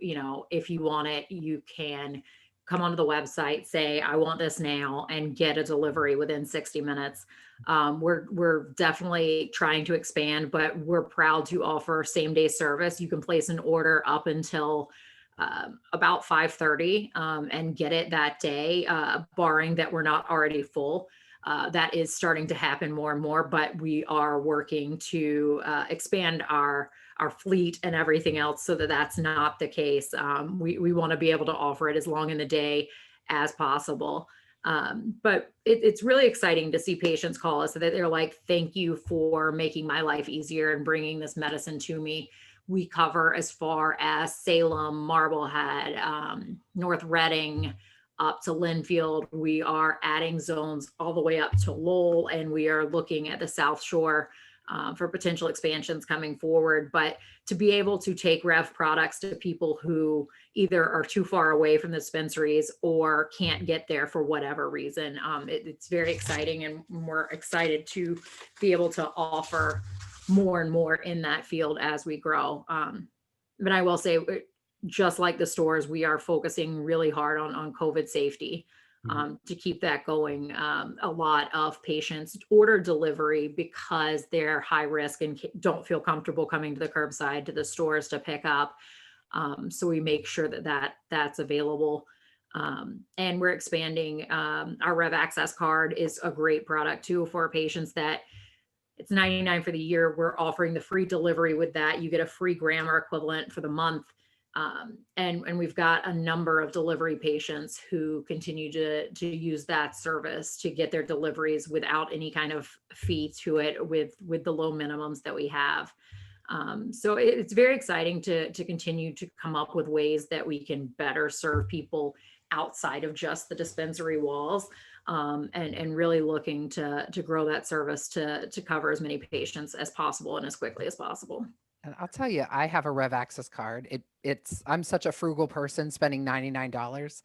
if you want it, you can come onto the website, say, I want this now, and get a delivery within 60 minutes. We're definitely trying to expand, but we're proud to offer same day service. You can place an order up until about 5:30 and get it that day, barring that we're not already full. That is starting to happen more and more, but we are working to expand our fleet and everything else so that that's not the case. We want to be able to offer it as long in the day as possible. But it's really exciting to see patients call us so that they're like, thank you for making my life easier and bringing this medicine to me. We cover as far as Salem, Marblehead, North Reading, up to Linfield. We are adding zones all the way up to Lowell, and we are looking at the South Shore for potential expansions coming forward. But to be able to take Rev products to people who either are too far away from the dispensaries or can't get there for whatever reason, it's very exciting, and we're excited to be able to offer more and more in that field as we grow. But I will say, just like the stores, we are focusing really hard on COVID safety to keep that going. A lot of patients order delivery because they're high risk and don't feel comfortable coming to the curbside, to the stores to pick up. So we make sure that that's available. And we're expanding. Our Rev Access card is a great product too for patients that it's $99 for the year. We're offering the free delivery with that. You get a free grammar equivalent for the month. And we've got a number of delivery patients who continue to use that service to get their deliveries without any kind of fee to it, with the low minimums that we have. So it's very exciting to continue to come up with ways that we can better serve people outside of just the dispensary walls, and really looking to grow that service to cover as many patients as possible and as quickly as possible. And I'll tell you, I have a Rev Access card. I'm such a frugal person, spending $99.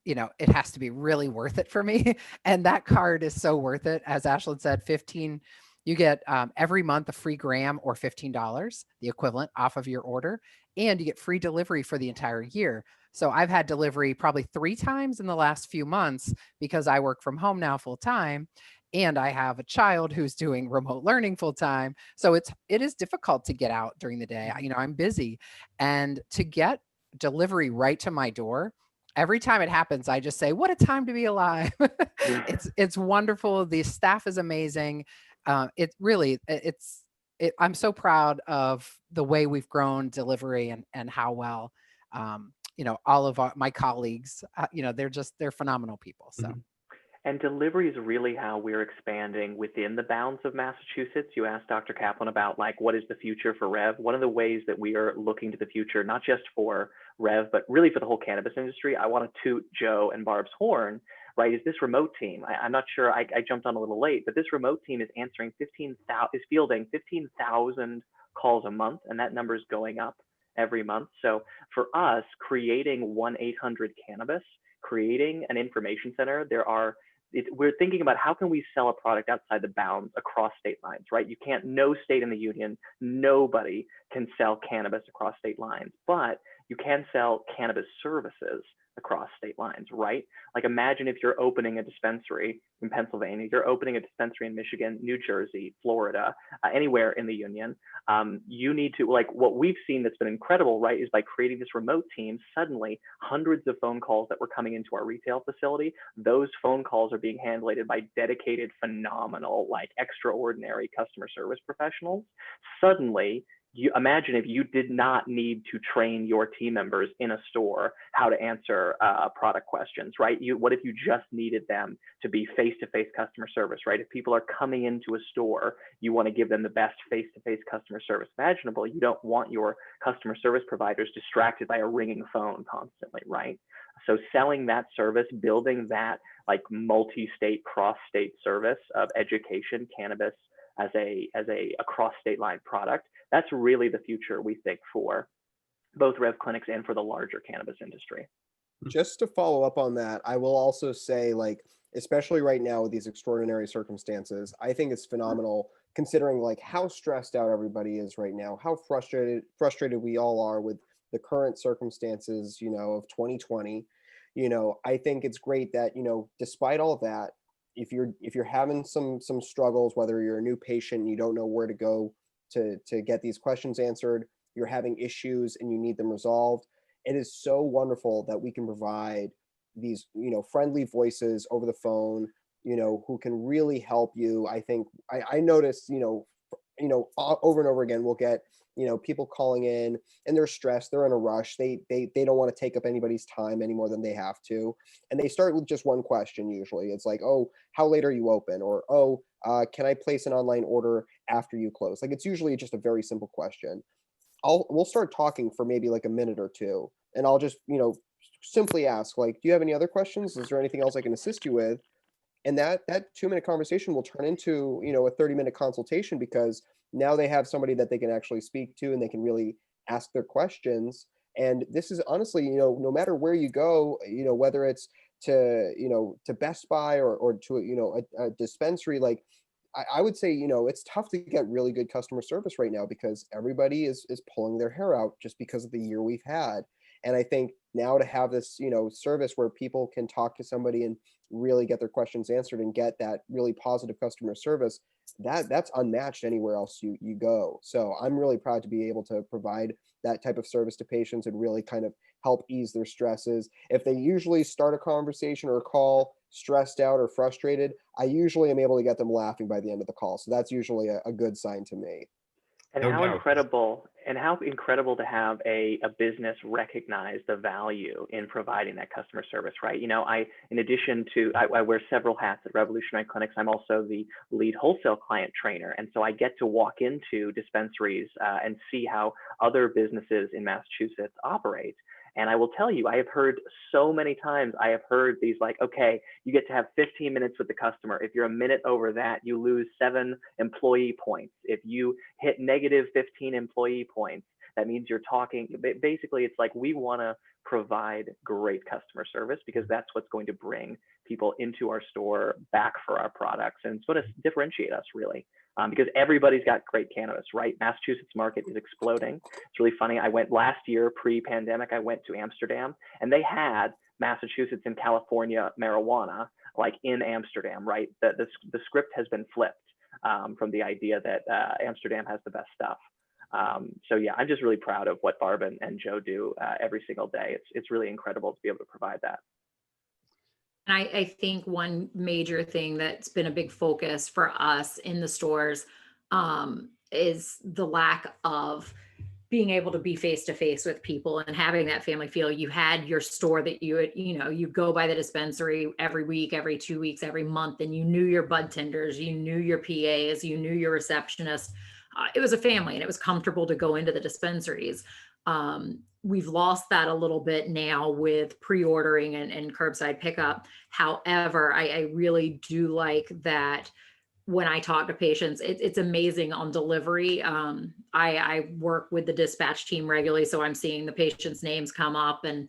It has to be really worth it for me. And that card is so worth it. As Ashlyn said, you get every month a free gram or $15, the equivalent, off of your order. And you get free delivery for the entire year. So I've had delivery probably 3 times in the last few months because I work from home now full time. And I have a child who's doing remote learning full time. So it is difficult to get out during the day. I'm busy, and to get delivery right to my door, every time it happens, I just say, what a time to be alive. It's wonderful. The staff is amazing. I'm so proud of the way we've grown delivery and how well, all of my colleagues, they're phenomenal people. So. And delivery is really how we're expanding within the bounds of Massachusetts. You asked Dr. Caplan about what is the future for Rev. One of the ways that we are looking to the future, not just for Rev, but really for the whole cannabis industry, I want to toot Joe and Barb's horn, right, is this remote team. I'm not sure, I jumped on a little late, but this remote team is fielding 15,000 calls a month, and that number is going up every month. So for us, creating 1-800-Cannabis, creating an information center, we're thinking about how can we sell a product outside the bounds across state lines, right? No state in the union, nobody can sell cannabis across state lines, but you can sell cannabis services across state lines, right? Imagine if you're opening a dispensary in Pennsylvania, you're opening a dispensary in Michigan, New Jersey, Florida, anywhere in the union. You need to, what we've seen that's been incredible, right, is by creating this remote team, suddenly hundreds of phone calls that were coming into our retail facility, those phone calls are being handled by dedicated, phenomenal, extraordinary customer service professionals. Suddenly, You imagine if you did not need to train your team members in a store how to answer product questions, right? What if you just needed them to be face-to-face customer service, right? If people are coming into a store, you want to give them the best face-to-face customer service imaginable. You don't want your customer service providers distracted by a ringing phone constantly, right? So selling that service, building that like multi-state, cross-state service of education, cannabis as a cross state line product, that's really the future, we think, for both Rev clinics and for the larger cannabis industry. Just to follow up on that, I will also say, like, especially right now with these extraordinary circumstances, I think it's phenomenal considering like how stressed out everybody is right now, how frustrated we all are with the current circumstances, of 2020. I think it's great that, despite all of that, if you're having some struggles, whether you're a new patient and you don't know where to go to get these questions answered, you're having issues and you need them resolved, it is so wonderful that we can provide these, friendly voices over the phone, who can really help you. I think I noticed, over and over again, we'll get, people calling in and they're stressed, they're in a rush, they don't want to take up anybody's time any more than they have to, and they start with just one question. Usually it's like, oh, how late are you open? Or, oh, can I place an online order after you close? Like, it's usually just a very simple question. We'll start talking for maybe like a minute or two, and I'll just, simply ask, like, do you have any other questions? Is there anything else I can assist you with? And that 2-minute conversation will turn into, a 30-minute consultation, because now they have somebody that they can actually speak to and they can really ask their questions. And this is honestly, no matter where you go, whether it's to, to Best Buy or to, a dispensary, like, I would say, it's tough to get really good customer service right now because everybody is pulling their hair out just because of the year we've had. And I think now to have this, service where people can talk to somebody and really get their questions answered and get that really positive customer service, that's unmatched anywhere else you go. So I'm really proud to be able to provide that type of service to patients and really kind of help ease their stresses. If they usually start a conversation or a call stressed out or frustrated, I usually am able to get them laughing by the end of the call. So that's usually a good sign to me. And how incredible to have a business recognize the value in providing that customer service, right? In addition to, I wear several hats at Revolutionary Clinics. I'm also the lead wholesale client trainer. And so I get to walk into dispensaries and see how other businesses in Massachusetts operate. And I will tell you, I have heard so many times, these like, okay, you get to have 15 minutes with the customer. If you're a minute over that, you lose 7 employee points. If you hit negative 15 employee points, that means you're talking, basically it's like, we want to provide great customer service because that's what's going to bring people into our store back for our products. And it's going to differentiate us really. Because everybody's got great cannabis, right? Massachusetts market is exploding. It's really funny. I went last year, pre-pandemic, I went to Amsterdam and they had Massachusetts and California marijuana, like in Amsterdam, right? The script has been flipped from the idea that Amsterdam has the best stuff. So yeah, I'm just really proud of what Barb and Joe do every single day. It's really incredible to be able to provide that. And I think one major thing that's been a big focus for us in the stores is the lack of being able to be face to face with people and having that family feel. You had your store that you go by the dispensary every week, every 2 weeks, every month, and you knew your bud tenders, you knew your PAs, you knew your receptionist. It was a family and it was comfortable to go into the dispensaries. We've lost that a little bit now with pre-ordering and curbside pickup. However, I really do like that when I talk to patients, it's amazing on delivery. I work with the dispatch team regularly, so I'm seeing the patients' names come up and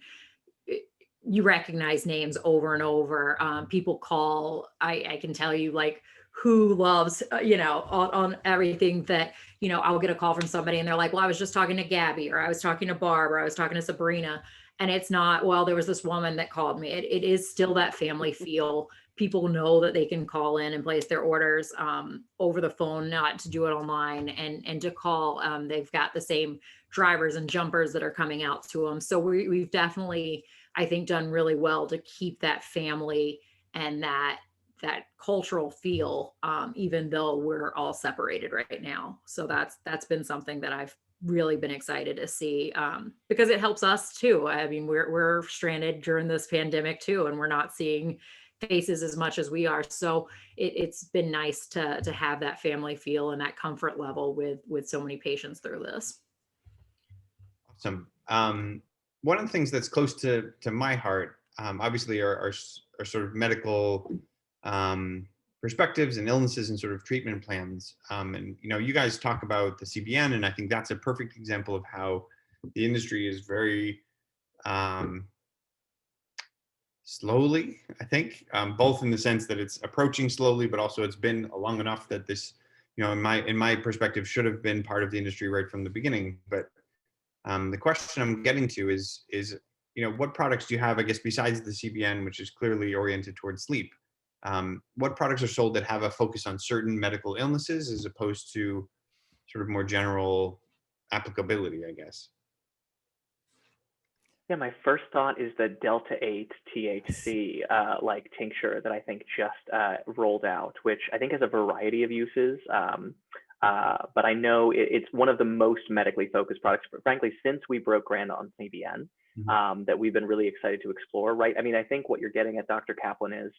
you recognize names over and over. People call, I can tell you like who loves, on everything that, I'll get a call from somebody and they're like, well, I was just talking to Gabby, or I was talking to Barb, or I was talking to Sabrina. And it's not, well, there was this woman that called me. It is still that family feel. People know that they can call in and place their orders over the phone, not to do it online and to call. They've got the same drivers and jumpers that are coming out to them. So we've definitely, I think, done really well to keep that family and that cultural feel, even though we're all separated right now. So that's been something that I've really been excited to see, because it helps us too. I mean, we're stranded during this pandemic too, and we're not seeing faces as much as we are. So it's been nice to have that family feel and that comfort level with so many patients through this. Awesome. One of the things that's close to my heart, obviously, are sort of medical perspectives and illnesses and sort of treatment plans. And you guys talk about the CBN, and I think that's a perfect example of how the industry is very slowly, I think, both in the sense that it's approaching slowly, but also it's been long enough that this, in my perspective, should have been part of the industry right from the beginning. But the question I'm getting to is what products do you have, I guess, besides the CBN, which is clearly oriented towards sleep? What products are sold that have a focus on certain medical illnesses as opposed to sort of more general applicability, I guess? Yeah, my first thought is the Delta 8 THC like tincture that I think just rolled out, which I think has a variety of uses. But I know it's one of the most medically focused products, frankly, since we broke ground on CBN, that we've been really excited to explore, right? I mean, I think what you're getting at, Dr. Caplan, is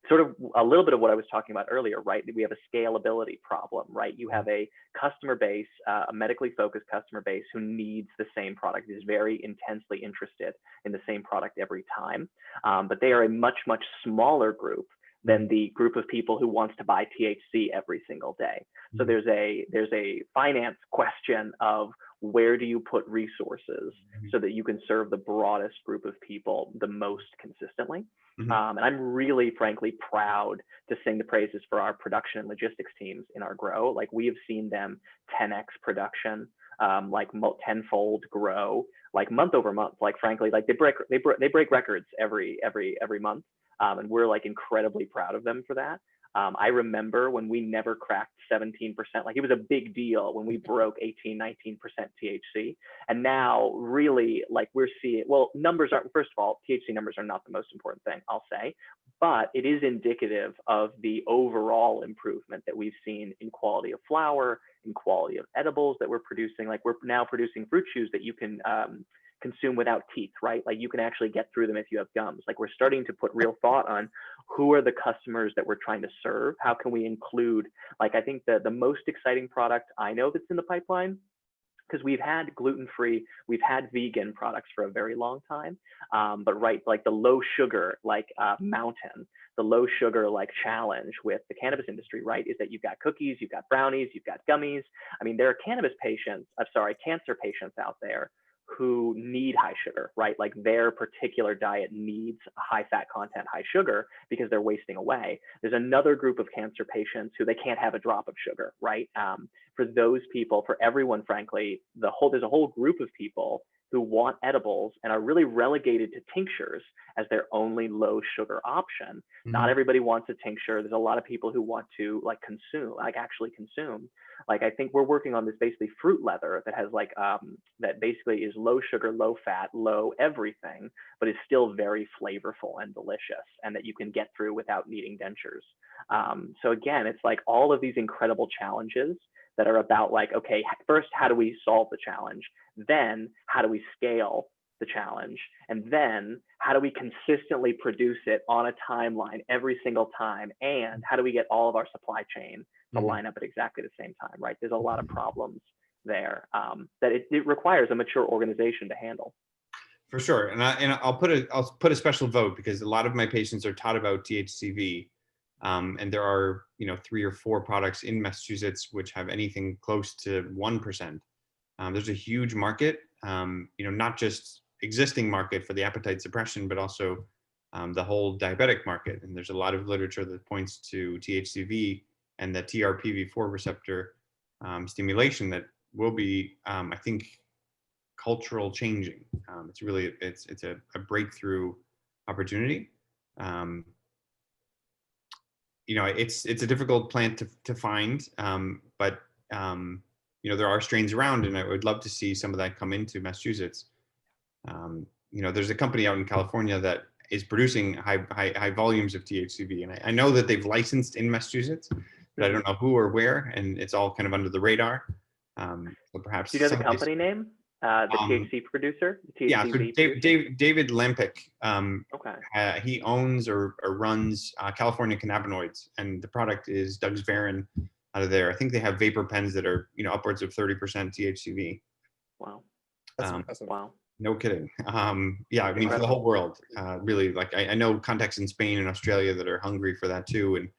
sort of a little bit of what I was talking about earlier, right? We have a scalability problem, right? You have a customer base, a medically focused customer base who needs the same product, is very intensely interested in the same product every time. But they are a much, much smaller group than the group of people who wants to buy THC every single day. So there's a finance question of where do you put resources so that you can serve the broadest group of people the most consistently. And I'm really, frankly, proud to sing the praises for our production and logistics teams in our grow. Like, we have seen them 10x production, like tenfold grow, like month over month. Like, frankly, like they break records every month, and we're like incredibly proud of them for that. I remember when we never cracked 17%, like it was a big deal when we broke 18, 19% THC. And now really, like, we're seeing, well, numbers aren't, first of all, THC numbers are not the most important thing, I'll say, but it is indicative of the overall improvement that we've seen in quality of flower, in quality of edibles that we're producing. Like, we're now producing fruit chews that you can consume without teeth, right? Like, you can actually get through them if you have gums. Like, we're starting to put real thought on who are the customers that we're trying to serve. How can we include, like, I think the most exciting product I know that's in the pipeline, because we've had gluten-free, we've had vegan products for a very long time, but right, like the low sugar, like Mountain, the low sugar like challenge with the cannabis industry, right, is that you've got cookies, you've got brownies, you've got gummies. I mean, there are cancer patients out there who need high sugar, right? Like, their particular diet needs high fat content, high sugar, because they're wasting away. There's another group of cancer patients who they can't have a drop of sugar, right? For those people, for everyone, frankly, there's a whole group of people who want edibles and are really relegated to tinctures as their only low sugar option. Not everybody wants a tincture. There's a lot of people who want to actually consume. Like, I think we're working on this basically fruit leather that has like, that basically is low sugar, low fat, low everything, but is still very flavorful and delicious, and that you can get through without needing dentures. So again, it's like all of these incredible challenges that are about like, okay, first, how do we solve the challenge? Then how do we scale the challenge? And then how do we consistently produce it on a timeline every single time? And how do we get all of our supply chain to line up at exactly the same time, right? There's a lot of problems there that it requires a mature organization to handle. For sure. And I'll put a special vote, because a lot of my patients are taught about THCV. And there are, 3 or 4 products in Massachusetts which have anything close to 1%. There's a huge market, not just existing market for the appetite suppression, but also the whole diabetic market. And there's a lot of literature that points to THCV and the TRPV4 receptor stimulation that will be, I think, cultural changing. It's really, it's a breakthrough opportunity. It's a difficult plant to find, but there are strains around, and I would love to see some of that come into Massachusetts. There's a company out in California that is producing high volumes of THCV, and I know that they've licensed in Massachusetts, but I don't know who or where, and it's all kind of under the radar. So perhaps. Do you know the someplace- company name? The THC producer? The Yeah, so THCV producer? David Lempick, Okay. he owns or runs California Cannabinoids, and the product is Doug's Baron out of there. I think they have vapor pens that are, upwards of 30% THCV. Wow. That's impressive. Wow. No kidding. Yeah, I mean, for the Incredible. whole world, really, like I know contacts in Spain and Australia that are hungry for that too. And,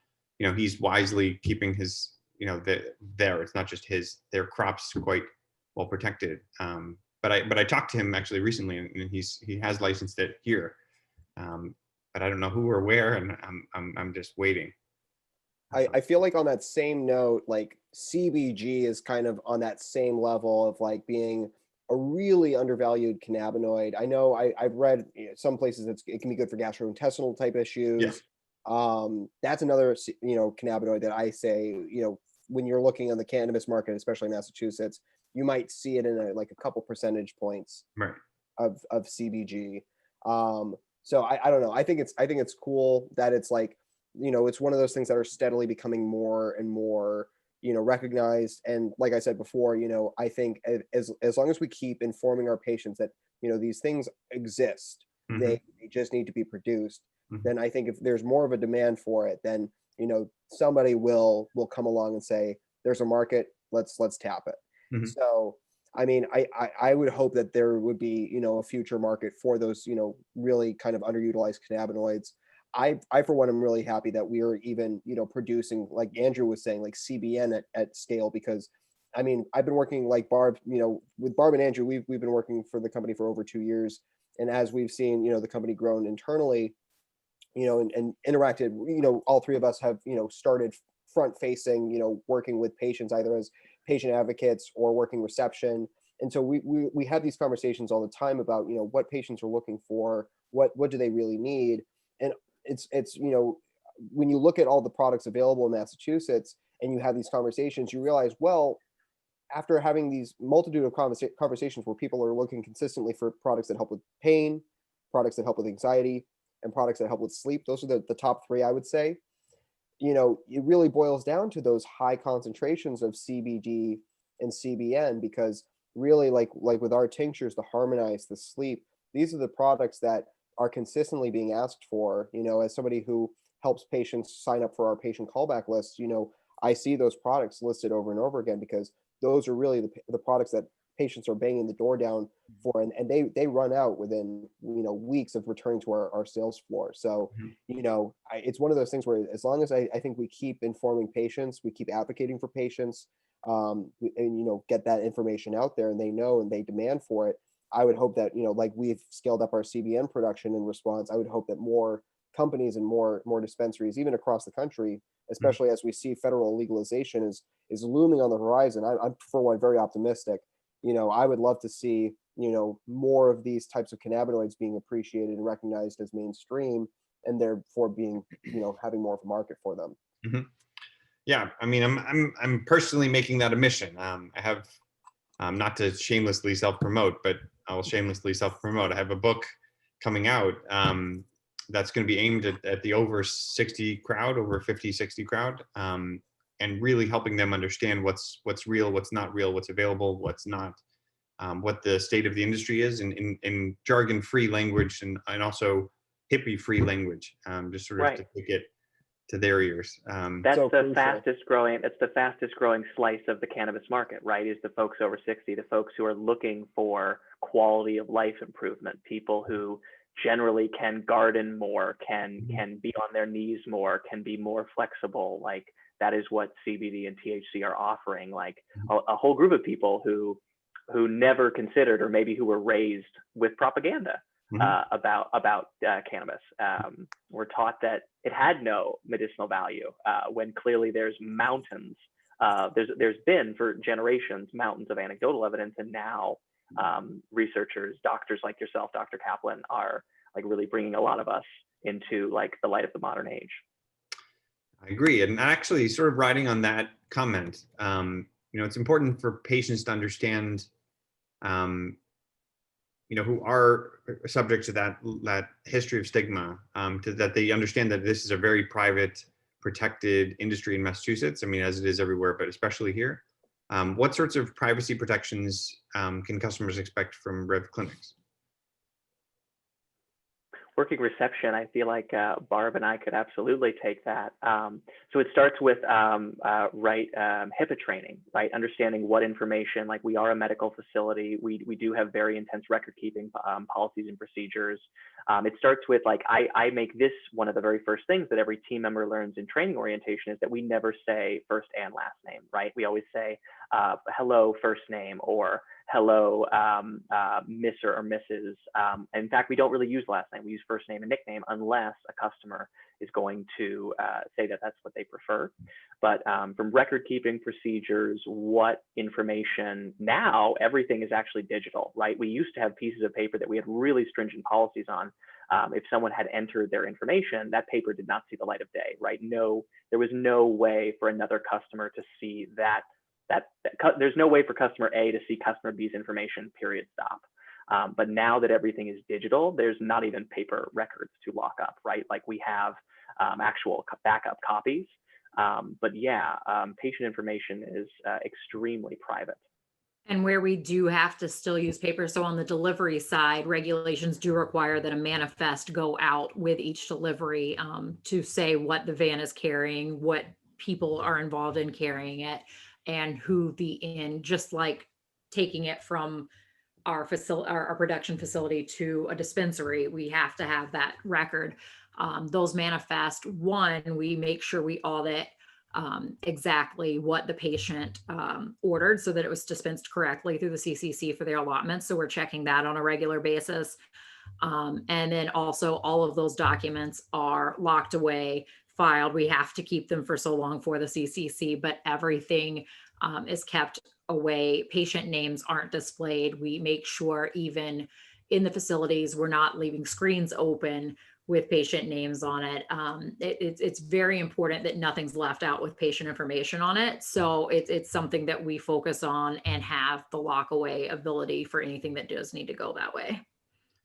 he's wisely keeping his, it's not just their crops quite well protected. But I talked to him actually recently, and he has licensed it here. But I don't know who or where, and I'm just waiting. I feel like on that same note, like CBG is kind of on that same level of like being a really undervalued cannabinoid. I know I've read some places it can be good for gastrointestinal type issues. Yeah. That's another cannabinoid that I say when you're looking on the cannabis market, especially in Massachusetts, you might see it in a couple percentage points Right. of CBG. So I don't know. I think it's cool that it's like it's one of those things that are steadily becoming more and more recognized. And like I said before, I think as long as we keep informing our patients that these things exist, Mhm. they just need to be produced. Mhm. Then I think if there's more of a demand for it, then somebody will come along and say there's a market, let's tap it. Mhm. So I mean, I would hope that there would be a future market for those really kind of underutilized cannabinoids. I for one am really happy that we are even producing, like Andrew was saying, like CBN at scale, because I mean I've been working like Barb, with Barb and Andrew, we've been working for the company for over 2 years, and as we've seen the company grown internally, and interacted, all three of us have started front facing, working with patients either as patient advocates or working reception. And so we have these conversations all the time about what patients are looking for, what do they really need. And it's when you look at all the products available in Massachusetts and you have these conversations, you realize, well, after having these multitude of conversations where people are looking consistently for products that help with pain, products that help with anxiety, and products that help with sleep, those are the top three, I would say. It really boils down to those high concentrations of CBD and CBN, because really like with our tinctures, the Harmonize, the Sleep, these are the products that are consistently being asked for. As somebody who helps patients sign up for our patient callback list, I see those products listed over and over again, because those are really the products that patients are banging the door down for, and they run out within weeks of returning to our sales floor. So it's one of those things where as long as I think we keep informing patients, we keep advocating for patients, and get that information out there, and they know and they demand for it, I would hope that like we've scaled up our CBN production in response, I would hope that more companies and more dispensaries, even across the country, especially as we see federal legalization is looming on the horizon. I'm for one very optimistic. I would love to see more of these types of cannabinoids being appreciated and recognized as mainstream, and therefore being having more of a market for them. Mm-hmm. Yeah, I mean, I'm personally making that a mission. I have, not to shamelessly self-promote, but I will shamelessly self-promote. I have a book coming out that's going to be aimed at the over 60 crowd, over 50, 60 crowd, and really helping them understand what's real, what's not real, what's available, what's not, what the state of the industry is in jargon-free language, and also hippie-free language, just sort of to take it to their ears. That's so the fastest growing. It's the fastest growing slice of the cannabis market, right? Is the folks over 60, the folks who are looking for quality of life improvement, people who generally can garden more, can be on their knees more, can be more flexible. Like that is what CBD and THC are offering. Like a whole group of people who never considered, or maybe who were raised with propaganda about cannabis. We're taught that it had no medicinal value, when clearly there's mountains. There's been for generations mountains of anecdotal evidence, and now researchers, doctors like yourself, Dr. Caplan, are like really bringing a lot of us into like the light of the modern age. I agree, and actually, sort of riding on that comment, it's important for patients to understand, who are subject to that history of stigma, that they understand that this is a very private, protected industry in Massachusetts. I mean, as it is everywhere, but especially here. What sorts of privacy protections can customers expect from Rev clinics? Working reception, I feel like Barb and I could absolutely take that. So it starts with HIPAA training, right? Understanding what information, like we are a medical facility, we do have very intense record keeping policies and procedures. It starts with like, I make this one of the very first things that every team member learns in training orientation is that we never say first and last name, right? We always say hello first name or hello, Miss or Mrs. In fact, we don't really use last name. We use first name and nickname unless a customer is going to say that that's what they prefer. But from record keeping procedures, what information, now everything is actually digital, right? We used to have pieces of paper that we had really stringent policies on. If someone had entered their information, that paper did not see the light of day, right? No, there was no way for another customer to see that there's no way for customer A to see customer B's information, period, stop. But now that everything is digital, there's not even paper records to lock up, right? Like we have actual backup copies. But yeah, patient information is extremely private. And where we do have to still use paper, so on the delivery side, regulations do require that a manifest go out with each delivery to say what the van is carrying, what people are involved in carrying it, and who just like taking it from our facility, our production facility to a dispensary, we have to have that record. Those manifest, one, we make sure we audit exactly what the patient ordered so that it was dispensed correctly through the CCC for their allotment. So we're checking that on a regular basis. And then also all of those documents are locked away, filed. We have to keep them for so long for the CCC, but everything is kept away. Patient names aren't displayed. We make sure even in the facilities, we're not leaving screens open with patient names on it. It's very important that nothing's left out with patient information on it. So it's something that we focus on and have the lock away ability for anything that does need to go that way.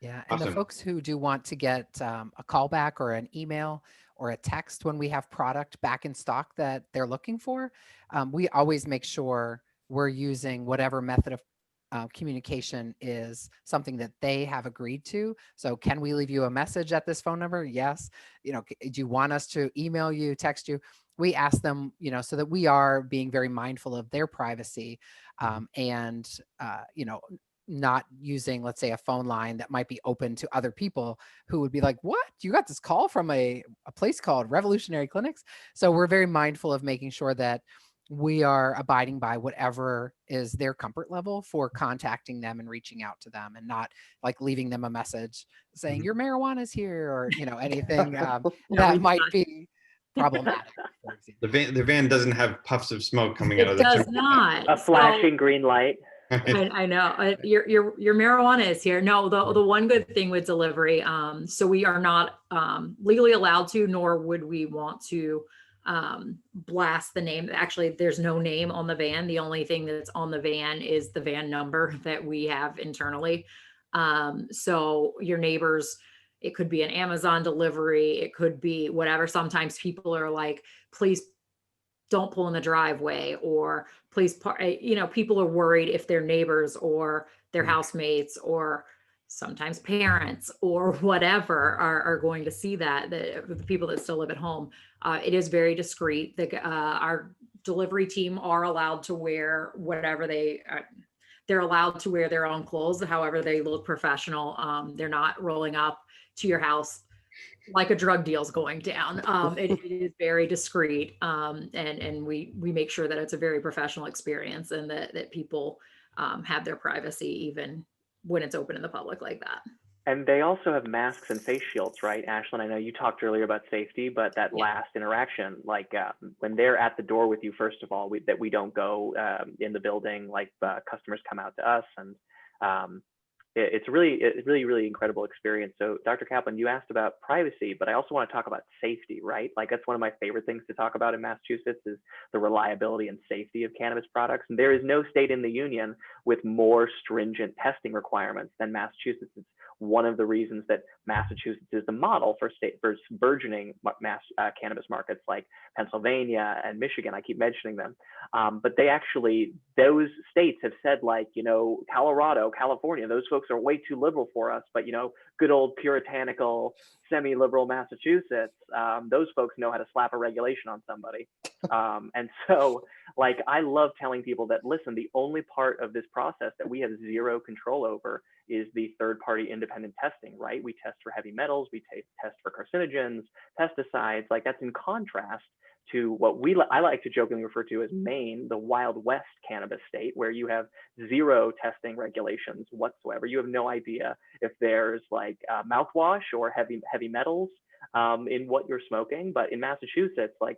Yeah, and Awesome. the folks who do want to get a callback or an email or a text when we have product back in stock that they're looking for, we always make sure we're using whatever method of communication is something that they have agreed to. So can we leave you a message at this phone number? Yes. Do you want us to email you, text you? We ask them, so that we are being very mindful of their privacy and not using, let's say, a phone line that might be open to other people who would be like, what? You got this call from a place called Revolutionary Clinics? So we're very mindful of making sure that we are abiding by whatever is their comfort level for contacting them and reaching out to them, and not like leaving them a message saying your marijuana is here or anything that might be problematic. For example. The van doesn't have puffs of smoke coming out of It the does not. A flashing green light. I know your marijuana is here. No, the one good thing with delivery, so we are not legally allowed to, nor would we want to blast the name. Actually, there's no name on the van. The only thing that's on the van is the van number that we have internally. So your neighbors, it could be an Amazon delivery, it could be whatever. Sometimes people are like, please don't pull in the driveway, or please people are worried if their neighbors or their housemates or sometimes parents or whatever are going to see that, the people that still live at home. It is very discreet. Our delivery team are allowed to wear whatever they're allowed to wear their own clothes, however they look professional. They're not rolling up to your house like a drug deal's going down. It is very discreet, and we make sure that it's a very professional experience, and that people have their privacy even when it's open in the public like that. And they also have masks and face shields, right, Ashlyn? I know you talked earlier about safety, but that last interaction, like when they're at the door with you, first of all, that we don't go in the building, like customers come out to us, and it's really incredible experience. So Dr. Caplan, you asked about privacy, but I also want to talk about safety, right? Like that's one of my favorite things to talk about in Massachusetts is the reliability and safety of cannabis products. And there is no state in the union with more stringent testing requirements than Massachusetts. It's one of the reasons that Massachusetts is the model for burgeoning cannabis markets like Pennsylvania and Michigan. I keep mentioning them, but those states have said, like, Colorado, California, those folks are way too liberal for us, but good old puritanical, semi-liberal Massachusetts, those folks know how to slap a regulation on somebody. And so, like, I love telling people that, listen, the only part of this process that we have zero control over is the third-party independent testing, right? We test for heavy metals, we test for carcinogens, pesticides. Like, that's in contrast to what I like to jokingly refer to as Maine, the Wild West cannabis state, where you have zero testing regulations whatsoever. You have no idea if there's like mouthwash or heavy metals in what you're smoking. But in Massachusetts, like,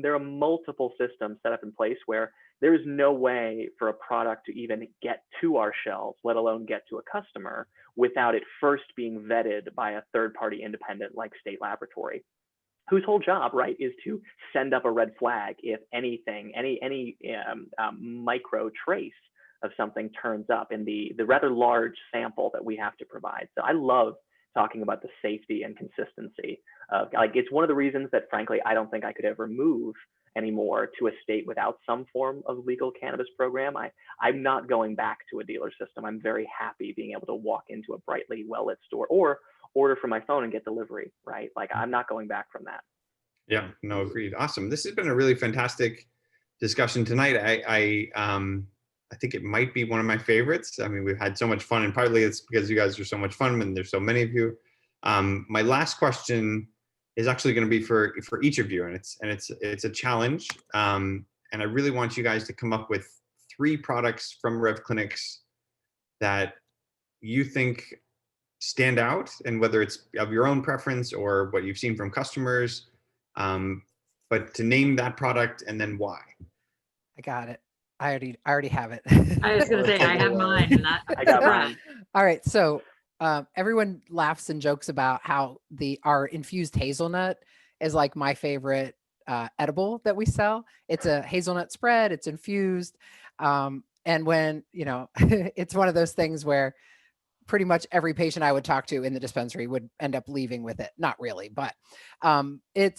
there are multiple systems set up in place where there is no way for a product to even get to our shelves, let alone get to a customer, without it first being vetted by a third-party independent like state laboratory, whose whole job, right, is to send up a red flag if anything, any micro trace of something turns up in the rather large sample that we have to provide. So I love talking about the safety and consistency of, like, it's one of the reasons that, frankly, I don't think I could ever move anymore to a state without some form of legal cannabis program. I'm not going back to a dealer system. I'm very happy being able to walk into a brightly well-lit store or order from my phone and get delivery, right? Like, I'm not going back from that. Yeah, no, agreed. Awesome. This has been a really fantastic discussion tonight. I think it might be one of my favorites. I mean, we've had so much fun, and partly it's because you guys are so much fun and there's so many of you. My last question is actually going to be for each of you, and it's a challenge. And I really want you guys to come up with 3 products from Rev Clinics that you think stand out, and whether it's of your own preference or what you've seen from customers, but to name that product and then why. I got it. I already have it. I was going to say, I have mine. And I got mine. All right. So everyone laughs and jokes about how our infused hazelnut is like my favorite edible that we sell. It's a hazelnut spread. It's infused. And when, it's one of those things where pretty much every patient I would talk to in the dispensary would end up leaving with it. Not really, but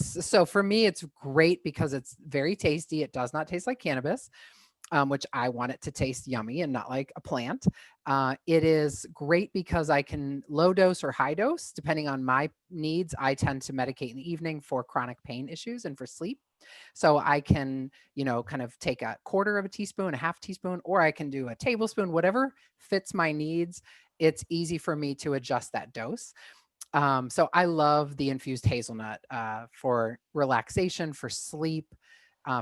so for me, it's great because it's very tasty. It does not taste like cannabis, which I want it to taste yummy and not like a plant. It is great because I can low dose or high dose, depending on my needs. I tend to medicate in the evening for chronic pain issues and for sleep. So I can, kind of take a quarter of a teaspoon, a half teaspoon, or I can do a tablespoon, whatever fits my needs. It's easy for me to adjust that dose. So I love the infused hazelnut for relaxation, for sleep,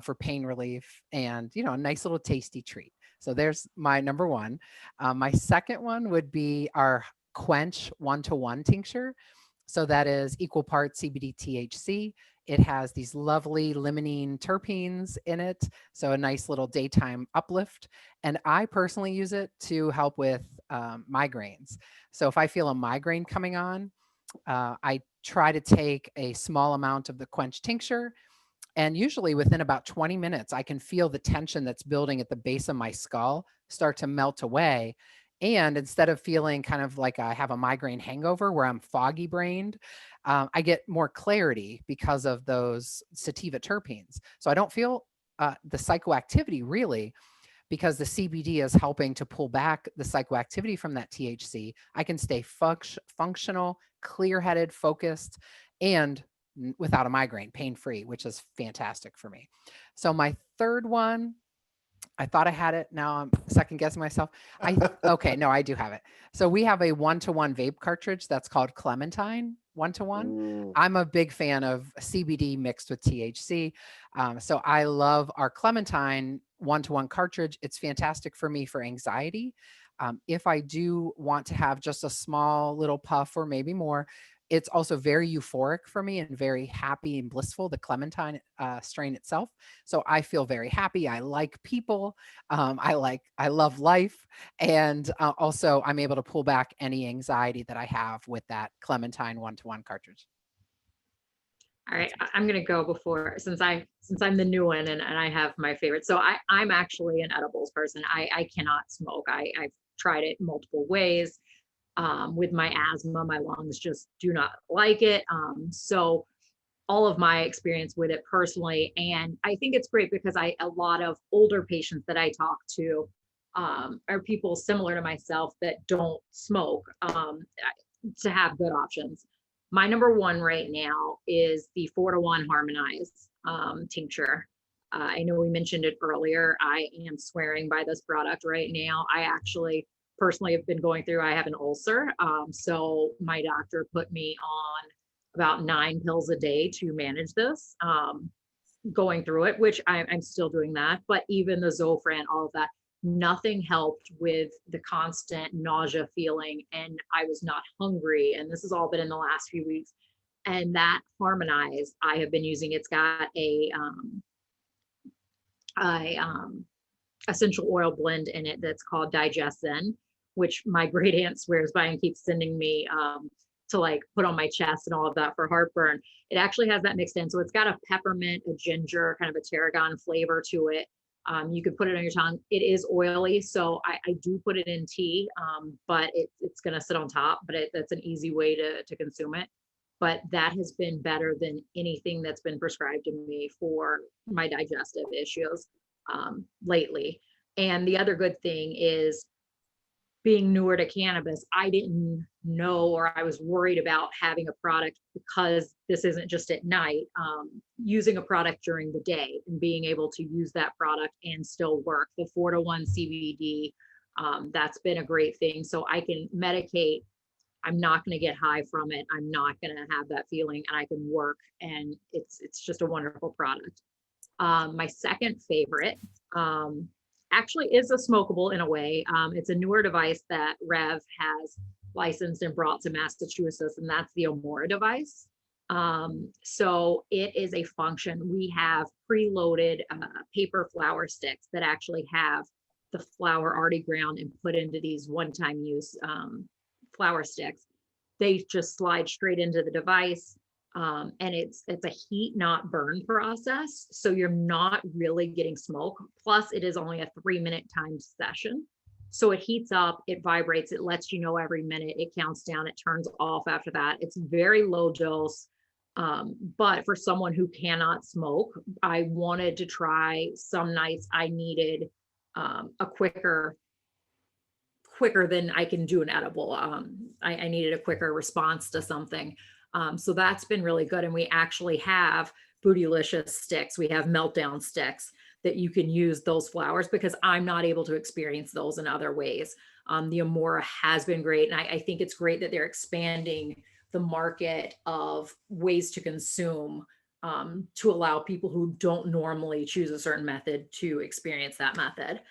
for pain relief, and, a nice little tasty treat. So there's my number one. My second one would be our Quench 1-to-1 tincture. So that is equal parts CBD THC. It has these lovely limonene terpenes in it. So a nice little daytime uplift. And I personally use it to help with migraines. So if I feel a migraine coming on, I try to take a small amount of the Quench tincture. And usually within about 20 minutes, I can feel the tension that's building at the base of my skull start to melt away. And instead of feeling kind of like I have a migraine hangover where I'm foggy brained, I get more clarity because of those sativa terpenes. So I don't feel the psychoactivity really, because the CBD is helping to pull back the psychoactivity from that THC. I can stay functional, clear-headed, focused, and without a migraine, pain-free, which is fantastic for me. So my third one, I thought I had it. Now I'm second guessing myself. Okay, no, I do have it. So we have a 1-to-1 vape cartridge that's called Clementine 1-to-1. I'm a big fan of CBD mixed with THC. So I love our Clementine 1-to-1 cartridge. It's fantastic for me for anxiety. If I do want to have just a small little puff or maybe more, it's also very euphoric for me and very happy and blissful, the Clementine strain itself. So I feel very happy. I like people. I love life. And also I'm able to pull back any anxiety that I have with that Clementine 1-to-1 cartridge. All right, I'm going to go before, since I'm the new one and I have my favorite. So I'm actually an edibles person. I cannot smoke. I've tried it multiple ways. With my asthma, my lungs just do not like it. So all of my experience with it personally. And I think it's great because a lot of older patients that I talk to are people similar to myself that don't smoke, to have good options. My number one right now is the 4-to-1 harmonized tincture. I know we mentioned it earlier. I am swearing by this product right now. I actually personally have been going through, I have an ulcer. So my doctor put me on about 9 pills a day to manage this, going through it, which I'm still doing that. But even the Zofran, all of that, nothing helped with the constant nausea feeling. And I was not hungry. And this has all been in the last few weeks. And that harmonized, I have been using, it's got a essential oil blend in it that's called Digestin, which my great aunt swears by and keeps sending me to like put on my chest and all of that for heartburn. It actually has that mixed in. So it's got a peppermint, a ginger, kind of a tarragon flavor to it. You can put it on your tongue. It is oily, so I do put it in tea, but it's going to sit on top, but that's an easy way to consume it. But that has been better than anything that's been prescribed to me for my digestive issues lately. And the other good thing is, being newer to cannabis, I didn't know, or I was worried about having a product because this isn't just at night, using a product during the day and being able to use that product and still work. The 4-to-1 CBD, that's been a great thing. So I can medicate. I'm not going to get high from it. I'm not going to have that feeling, and I can work, and it's just a wonderful product. My second favorite, actually is a smokable in a way. It's a newer device that Rev has licensed and brought to Massachusetts, and that's the Omora device. So it is a function. We have preloaded paper flower sticks that actually have the flower already ground and put into these one-time use flower sticks. They just slide straight into the device. And it's a heat, not burn process. So you're not really getting smoke. Plus it is only a 3-minute timed session. So it heats up, it vibrates, it lets you know every minute, it counts down, it turns off after that. It's very low dose. But for someone who cannot smoke, I wanted to try. Some nights I needed a quicker than I can do an edible. I needed a quicker response to something. So that's been really good. And we actually have Bootylicious sticks. We have meltdown sticks that you can use those flowers, because I'm not able to experience those in other ways. The Omora has been great. And I think it's great that they're expanding the market of ways to consume, to allow people who don't normally choose a certain method to experience that method.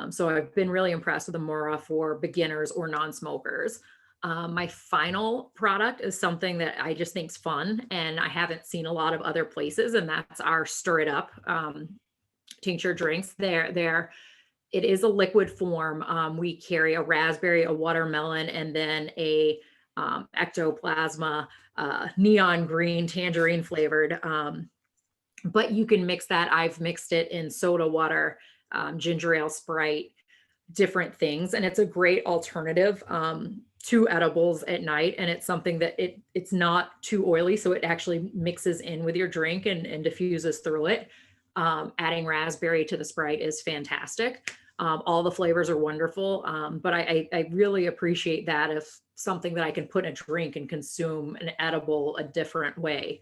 So I've been really impressed with Omora for beginners or non-smokers. My final product is something that I just think is fun, and I haven't seen a lot of other places, and that's our Stir It Up tincture drinks. It is a liquid form. We carry a raspberry, a watermelon, and then a ectoplasma, neon green tangerine flavored. But you can mix that. I've mixed it in soda water, ginger ale, Sprite, different things, and it's a great alternative to edibles at night. And it's something that it's not too oily, so it actually mixes in with your drink and diffuses through it. Adding raspberry to the Sprite is fantastic. All the flavors are wonderful, but I really appreciate that if something that I can put in a drink and consume an edible a different way,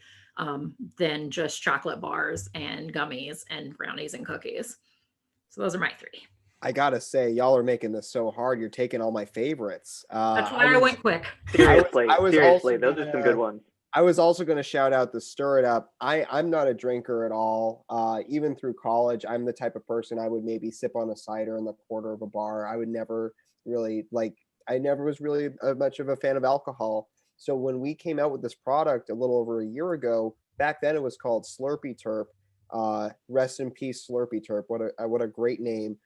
than just chocolate bars and gummies and brownies and cookies. So those are my 3. I gotta say, y'all are making this so hard. You're taking all my favorites. That's why I went quick. Seriously, I was seriously, also those are some good ones. I was also going to shout out the Stir It Up. I'm not a drinker at all. Even through college, I'm the type of person I would maybe sip on a cider in the corner of a bar. I would never really I never was really much of a fan of alcohol. So when we came out with this product a little over a year ago, back then it was called Slurpee Terp. Rest in peace, Slurpee Terp. What a great name.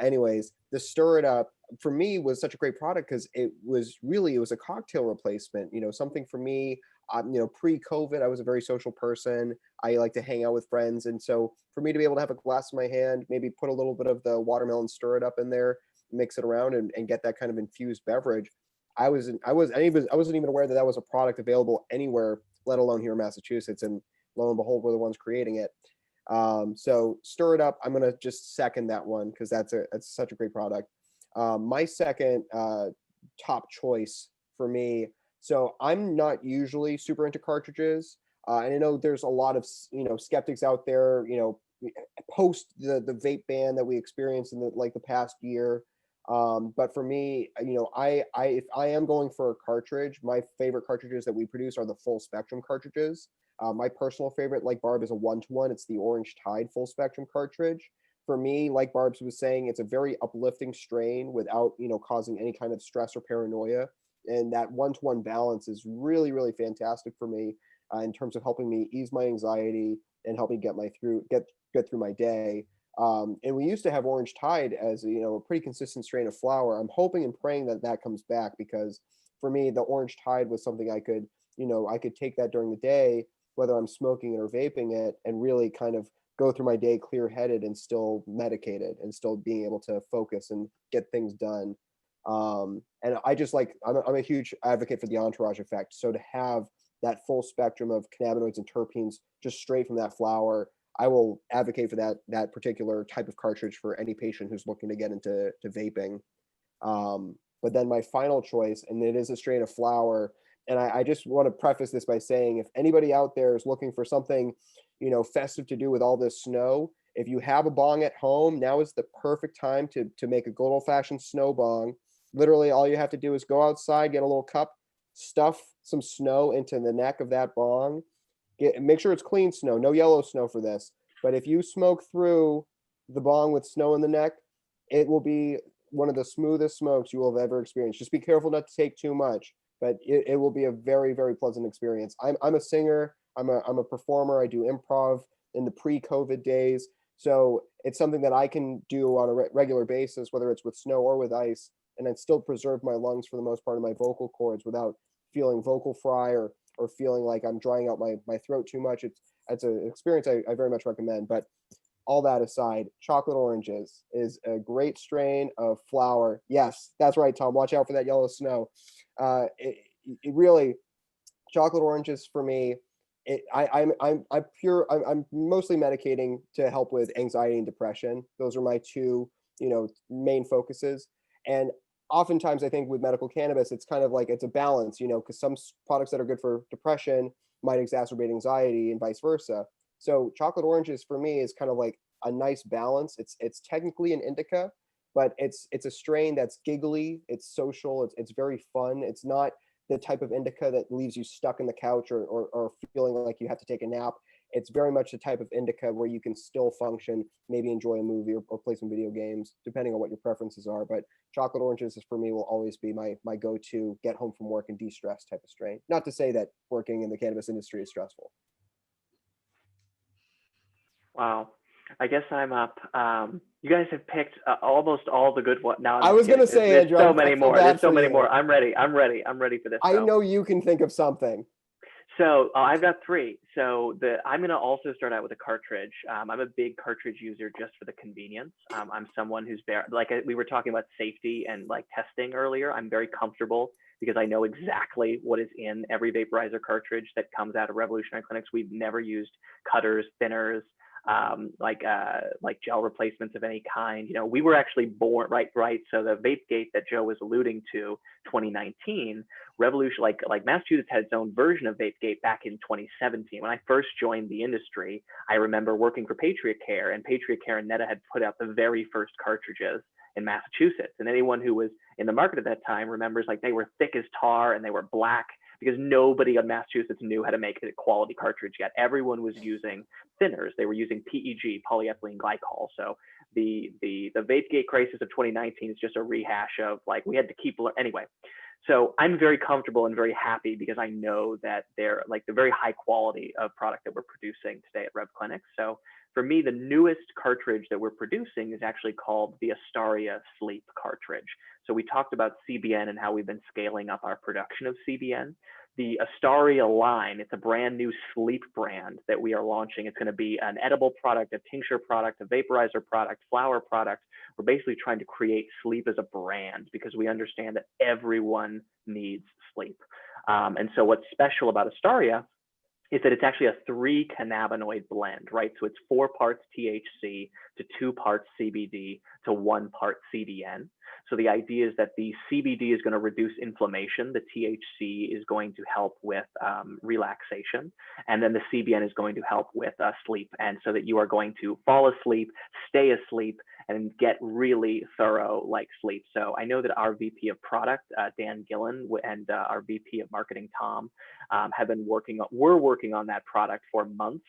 Anyways, the Stir It Up for me was such a great product because it was a cocktail replacement. Something for me. Pre-COVID, I was a very social person. I like to hang out with friends, and so for me to be able to have a glass in my hand, maybe put a little bit of the watermelon Stir It Up in there, mix it around, and get that kind of infused beverage I wasn't even aware that that was a product available anywhere, let alone here in Massachusetts. And lo and behold, we're the ones creating it. So Stir It Up, I'm gonna just second that one because that's such a great product. My second top choice for me. So I'm not usually super into cartridges, and I know there's a lot of skeptics out there. Post the vape ban that we experienced in the past year. But for me, if I am going for a cartridge, my favorite cartridges that we produce are the full spectrum cartridges. My personal favorite, like Barb, is a 1-to-1. It's the Orange Tide full spectrum cartridge. For me, like Barb's was saying, it's a very uplifting strain without causing any kind of stress or paranoia. And that 1-to-1 balance is really, really fantastic for me in terms of helping me ease my anxiety and help me get through my day. And we used to have Orange Tide as a pretty consistent strain of flower. I'm hoping and praying that that comes back, because for me, the Orange Tide was something I could take that during the day, whether I'm smoking it or vaping it, and really kind of go through my day clear-headed and still medicated and still being able to focus and get things done. And I'm a huge advocate for the entourage effect. So to have that full spectrum of cannabinoids and terpenes just straight from that flower, I will advocate for that particular type of cartridge for any patient who's looking to get into vaping. But then my final choice, and it is a strain of flower, and I just want to preface this by saying, if anybody out there is looking for something, festive to do with all this snow, if you have a bong at home, now is the perfect time to make a good old-fashioned snow bong. Literally, all you have to do is go outside, get a little cup, stuff some snow into the neck of that bong. Make sure it's clean snow, no yellow snow for this. But if you smoke through the bong with snow in the neck, it will be one of the smoothest smokes you will have ever experienced. Just be careful not to take too much, but it will be a very, very pleasant experience. I'm a singer, I'm a performer, I do improv in the pre-COVID days. So it's something that I can do on a regular basis, whether it's with snow or with ice, and I still preserve my lungs for the most part of my vocal cords without feeling vocal fry or feeling like I'm drying out my throat too much. It's an experience I very much recommend. But all that aside, Chocolate Oranges is a great strain of flower. Yes, that's right, Tom. Watch out for that yellow snow. It really, Chocolate Oranges for me, I'm mostly medicating to help with anxiety and depression. Those are my two main focuses. And oftentimes I think with medical cannabis, it's kind of like it's a balance, because some products that are good for depression might exacerbate anxiety and vice versa. So Chocolate Oranges for me is kind of like a nice balance. It's technically an indica, but it's a strain that's giggly, it's social, it's very fun. It's not the type of indica that leaves you stuck in the couch or feeling like you have to take a nap. It's very much the type of indica where you can still function, maybe enjoy a movie or play some video games, depending on what your preferences are. But Chocolate Oranges for me will always be my go-to get home from work and de-stress type of strain. Not to say that working in the cannabis industry is stressful. Wow. I guess I'm up. You guys have picked almost all the good ones. Now I was going to say, there's Andrew, so many more. There's so many you. more. I'm ready. I'm ready for this. I know you can think of something. So I've got three. So I'm going to also start out with a cartridge. I'm a big cartridge user just for the convenience. I'm someone who's we were talking about safety and testing earlier. I'm very comfortable because I know exactly what is in every vaporizer cartridge that comes out of Revolutionary Clinics. We've never used cutters, thinners, gel replacements of any kind. We were actually born right. So the VapeGate that Joe was alluding to, 2019, Revolution, like Massachusetts had its own version of VapeGate back in 2017. When I first joined the industry, I remember working for Patriot Care, and Patriot Care and Netta had put out the very first cartridges in Massachusetts. And anyone who was in the market at that time remembers they were thick as tar and they were black, because nobody in Massachusetts knew how to make a quality cartridge yet. Everyone was using thinners. They were using PEG, polyethylene glycol. So the VapeGate crisis of 2019 is just a rehash of we had to keep anyway. So I'm very comfortable and very happy because I know that they're the very high quality of product that we're producing today at Rev Clinics. So for me, the newest cartridge that we're producing is actually called the Astaria Sleep cartridge. So we talked about CBN and how we've been scaling up our production of CBN. the Astaria line. It's a brand new sleep brand that we are launching. It's going to be an edible product, a tincture product, a vaporizer product, flower product. We're basically trying to create sleep as a brand because we understand that everyone needs sleep. And so what's special about Astaria is that it's actually a 3 cannabinoid blend, right? So it's 4 parts THC to 2 parts CBD to 1 part CBN. So the idea is that the CBD is going to reduce inflammation, the THC is going to help with relaxation, and then the CBN is going to help with sleep. And so that you are going to fall asleep, stay asleep, and get really thorough like sleep. So I know that our VP of product, Dan Gillen, and our VP of marketing, Tom, we're working on that product for months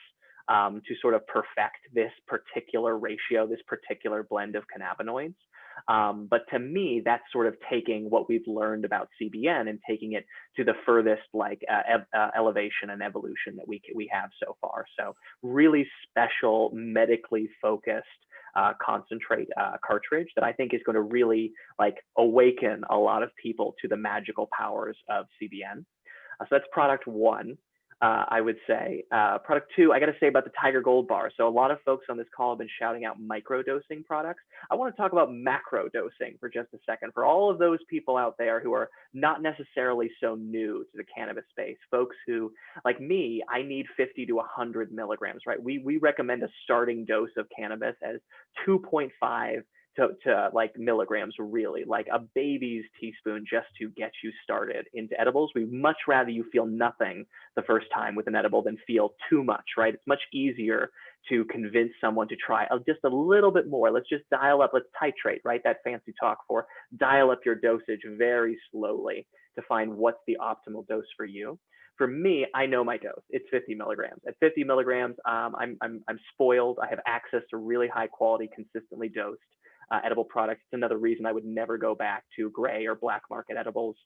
to sort of perfect this particular ratio, this particular blend of cannabinoids. But to me, that's sort of taking what we've learned about CBN and taking it to the furthest like elevation and evolution that we have so far. So really special, medically focused concentrate cartridge that I think is going to really like awaken a lot of people to the magical powers of CBN. So that's product 1. I would say. Product 2, I got to say about the Tiger Gold bar. So a lot of folks on this call have been shouting out micro-dosing products. I want to talk about macro-dosing for just a second. For all of those people out there who are not necessarily so new to the cannabis space, folks who, like me, I need 50 to 100 milligrams, right? We recommend a starting dose of cannabis as 2.5 to like milligrams, really, like a baby's teaspoon just to get you started into edibles. We'd much rather you feel nothing the first time with an edible than feel too much, right? It's much easier to convince someone to try just a little bit more. Let's just dial up, let's titrate, right? That fancy talk for dial up your dosage very slowly to find what's the optimal dose for you. For me, I know my dose. It's 50 milligrams. At 50 milligrams, I'm spoiled. I have access to really high quality, consistently dosed edible products. It's another reason I would never go back to gray or black market edibles.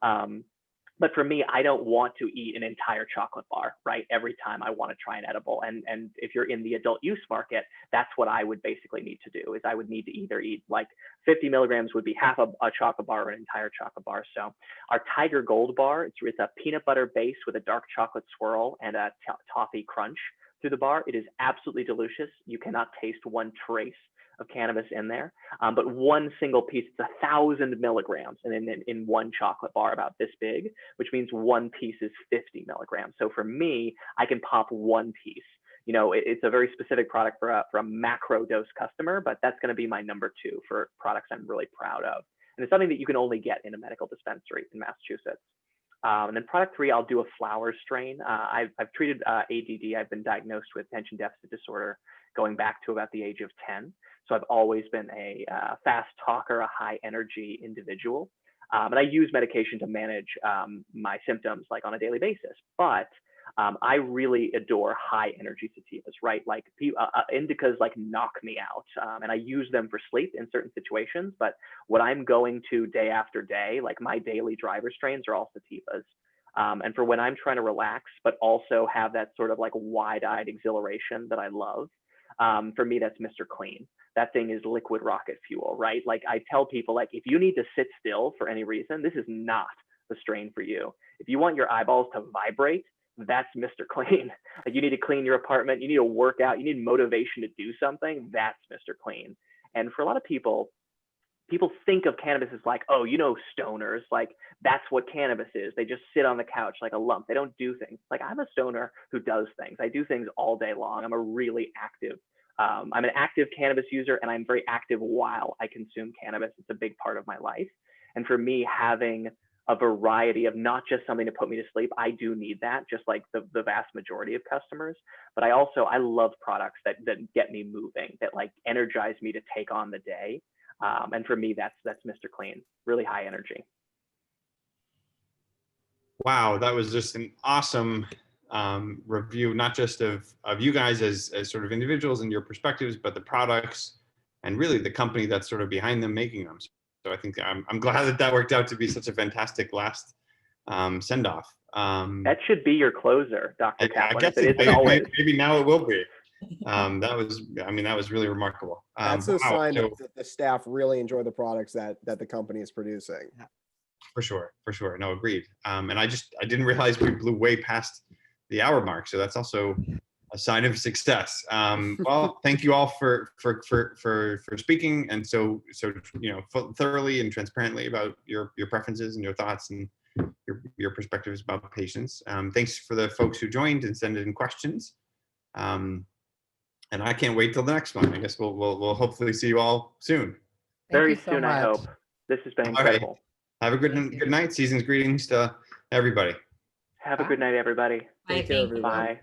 But for me, I don't want to eat an entire chocolate bar, right? Every time I want to try an edible. And if you're in the adult use market, that's what I would basically need to do, is I would need to either eat like 50 milligrams would be half a chocolate bar or an entire chocolate bar. So our Tiger Gold bar, it's a peanut butter base with a dark chocolate swirl and a toffee crunch through the bar. It is absolutely delicious. You cannot taste one trace of cannabis in there, but one single piece, it's 1,000 milligrams, and in one chocolate bar about this big, which means one piece is 50 milligrams. So for me, I can pop one piece. You know, it's a very specific product for a macro dose customer, but that's going to be my number 2 for products I'm really proud of. And it's something that you can only get in a medical dispensary in Massachusetts. And then product 3, I'll do a flower strain. I've treated ADD. I've been diagnosed with attention deficit disorder going back to about the age of 10. So I've always been a fast talker, a high energy individual. And I use medication to manage my symptoms like on a daily basis. But I really adore high energy sativas, right? Like indicas like knock me out. And I use them for sleep in certain situations. But what I'm going to day after day, like my daily driver strains are all sativas. And for when I'm trying to relax, but also have that sort of like wide-eyed exhilaration that I love, for me, that's Mr. Clean. That thing is liquid rocket fuel, right? Like I tell people, like, if you need to sit still for any reason, this is not the strain for you. If you want your eyeballs to vibrate, that's Mr. Clean. Like you need to clean your apartment, you need to work out, you need motivation to do something, that's Mr. Clean. And for a lot of people think of cannabis as like, oh, you know, stoners, like that's what cannabis is. They just sit on the couch like a lump. They don't do things. Like I'm a stoner who does things. I do things all day long. I'm a really active, I'm an active cannabis user, and I'm very active while I consume cannabis. It's a big part of my life. And for me, having a variety of not just something to put me to sleep, I do need that, just like the vast majority of customers. But I love products that get me moving, that like energize me to take on the day. And for me, that's Mr. Clean, really high energy. Wow, that was just an awesome review, not just of you guys as sort of individuals and your perspectives, but the products and really the company that's sort of behind them making them. So I think I'm glad that worked out to be such a fantastic last send off. That should be your closer, Dr. Caplan. I guess maybe now it will be. That was really remarkable. That's a sign that the staff really enjoy the products that the company is producing. For sure. No, agreed. And I didn't realize we blew way past the hour mark. So that's also a sign of success. Well, thank you all for speaking and so thoroughly and transparently about your preferences and your thoughts and your perspectives about patients. Thanks for the folks who joined and sent in questions. And I can't wait till the next one. I guess we'll hopefully see you all soon. Very soon, I hope. This has been incredible. All right. Have a good night. Season's greetings to everybody. Have a good night, everybody. Bye. Thank you. Bye.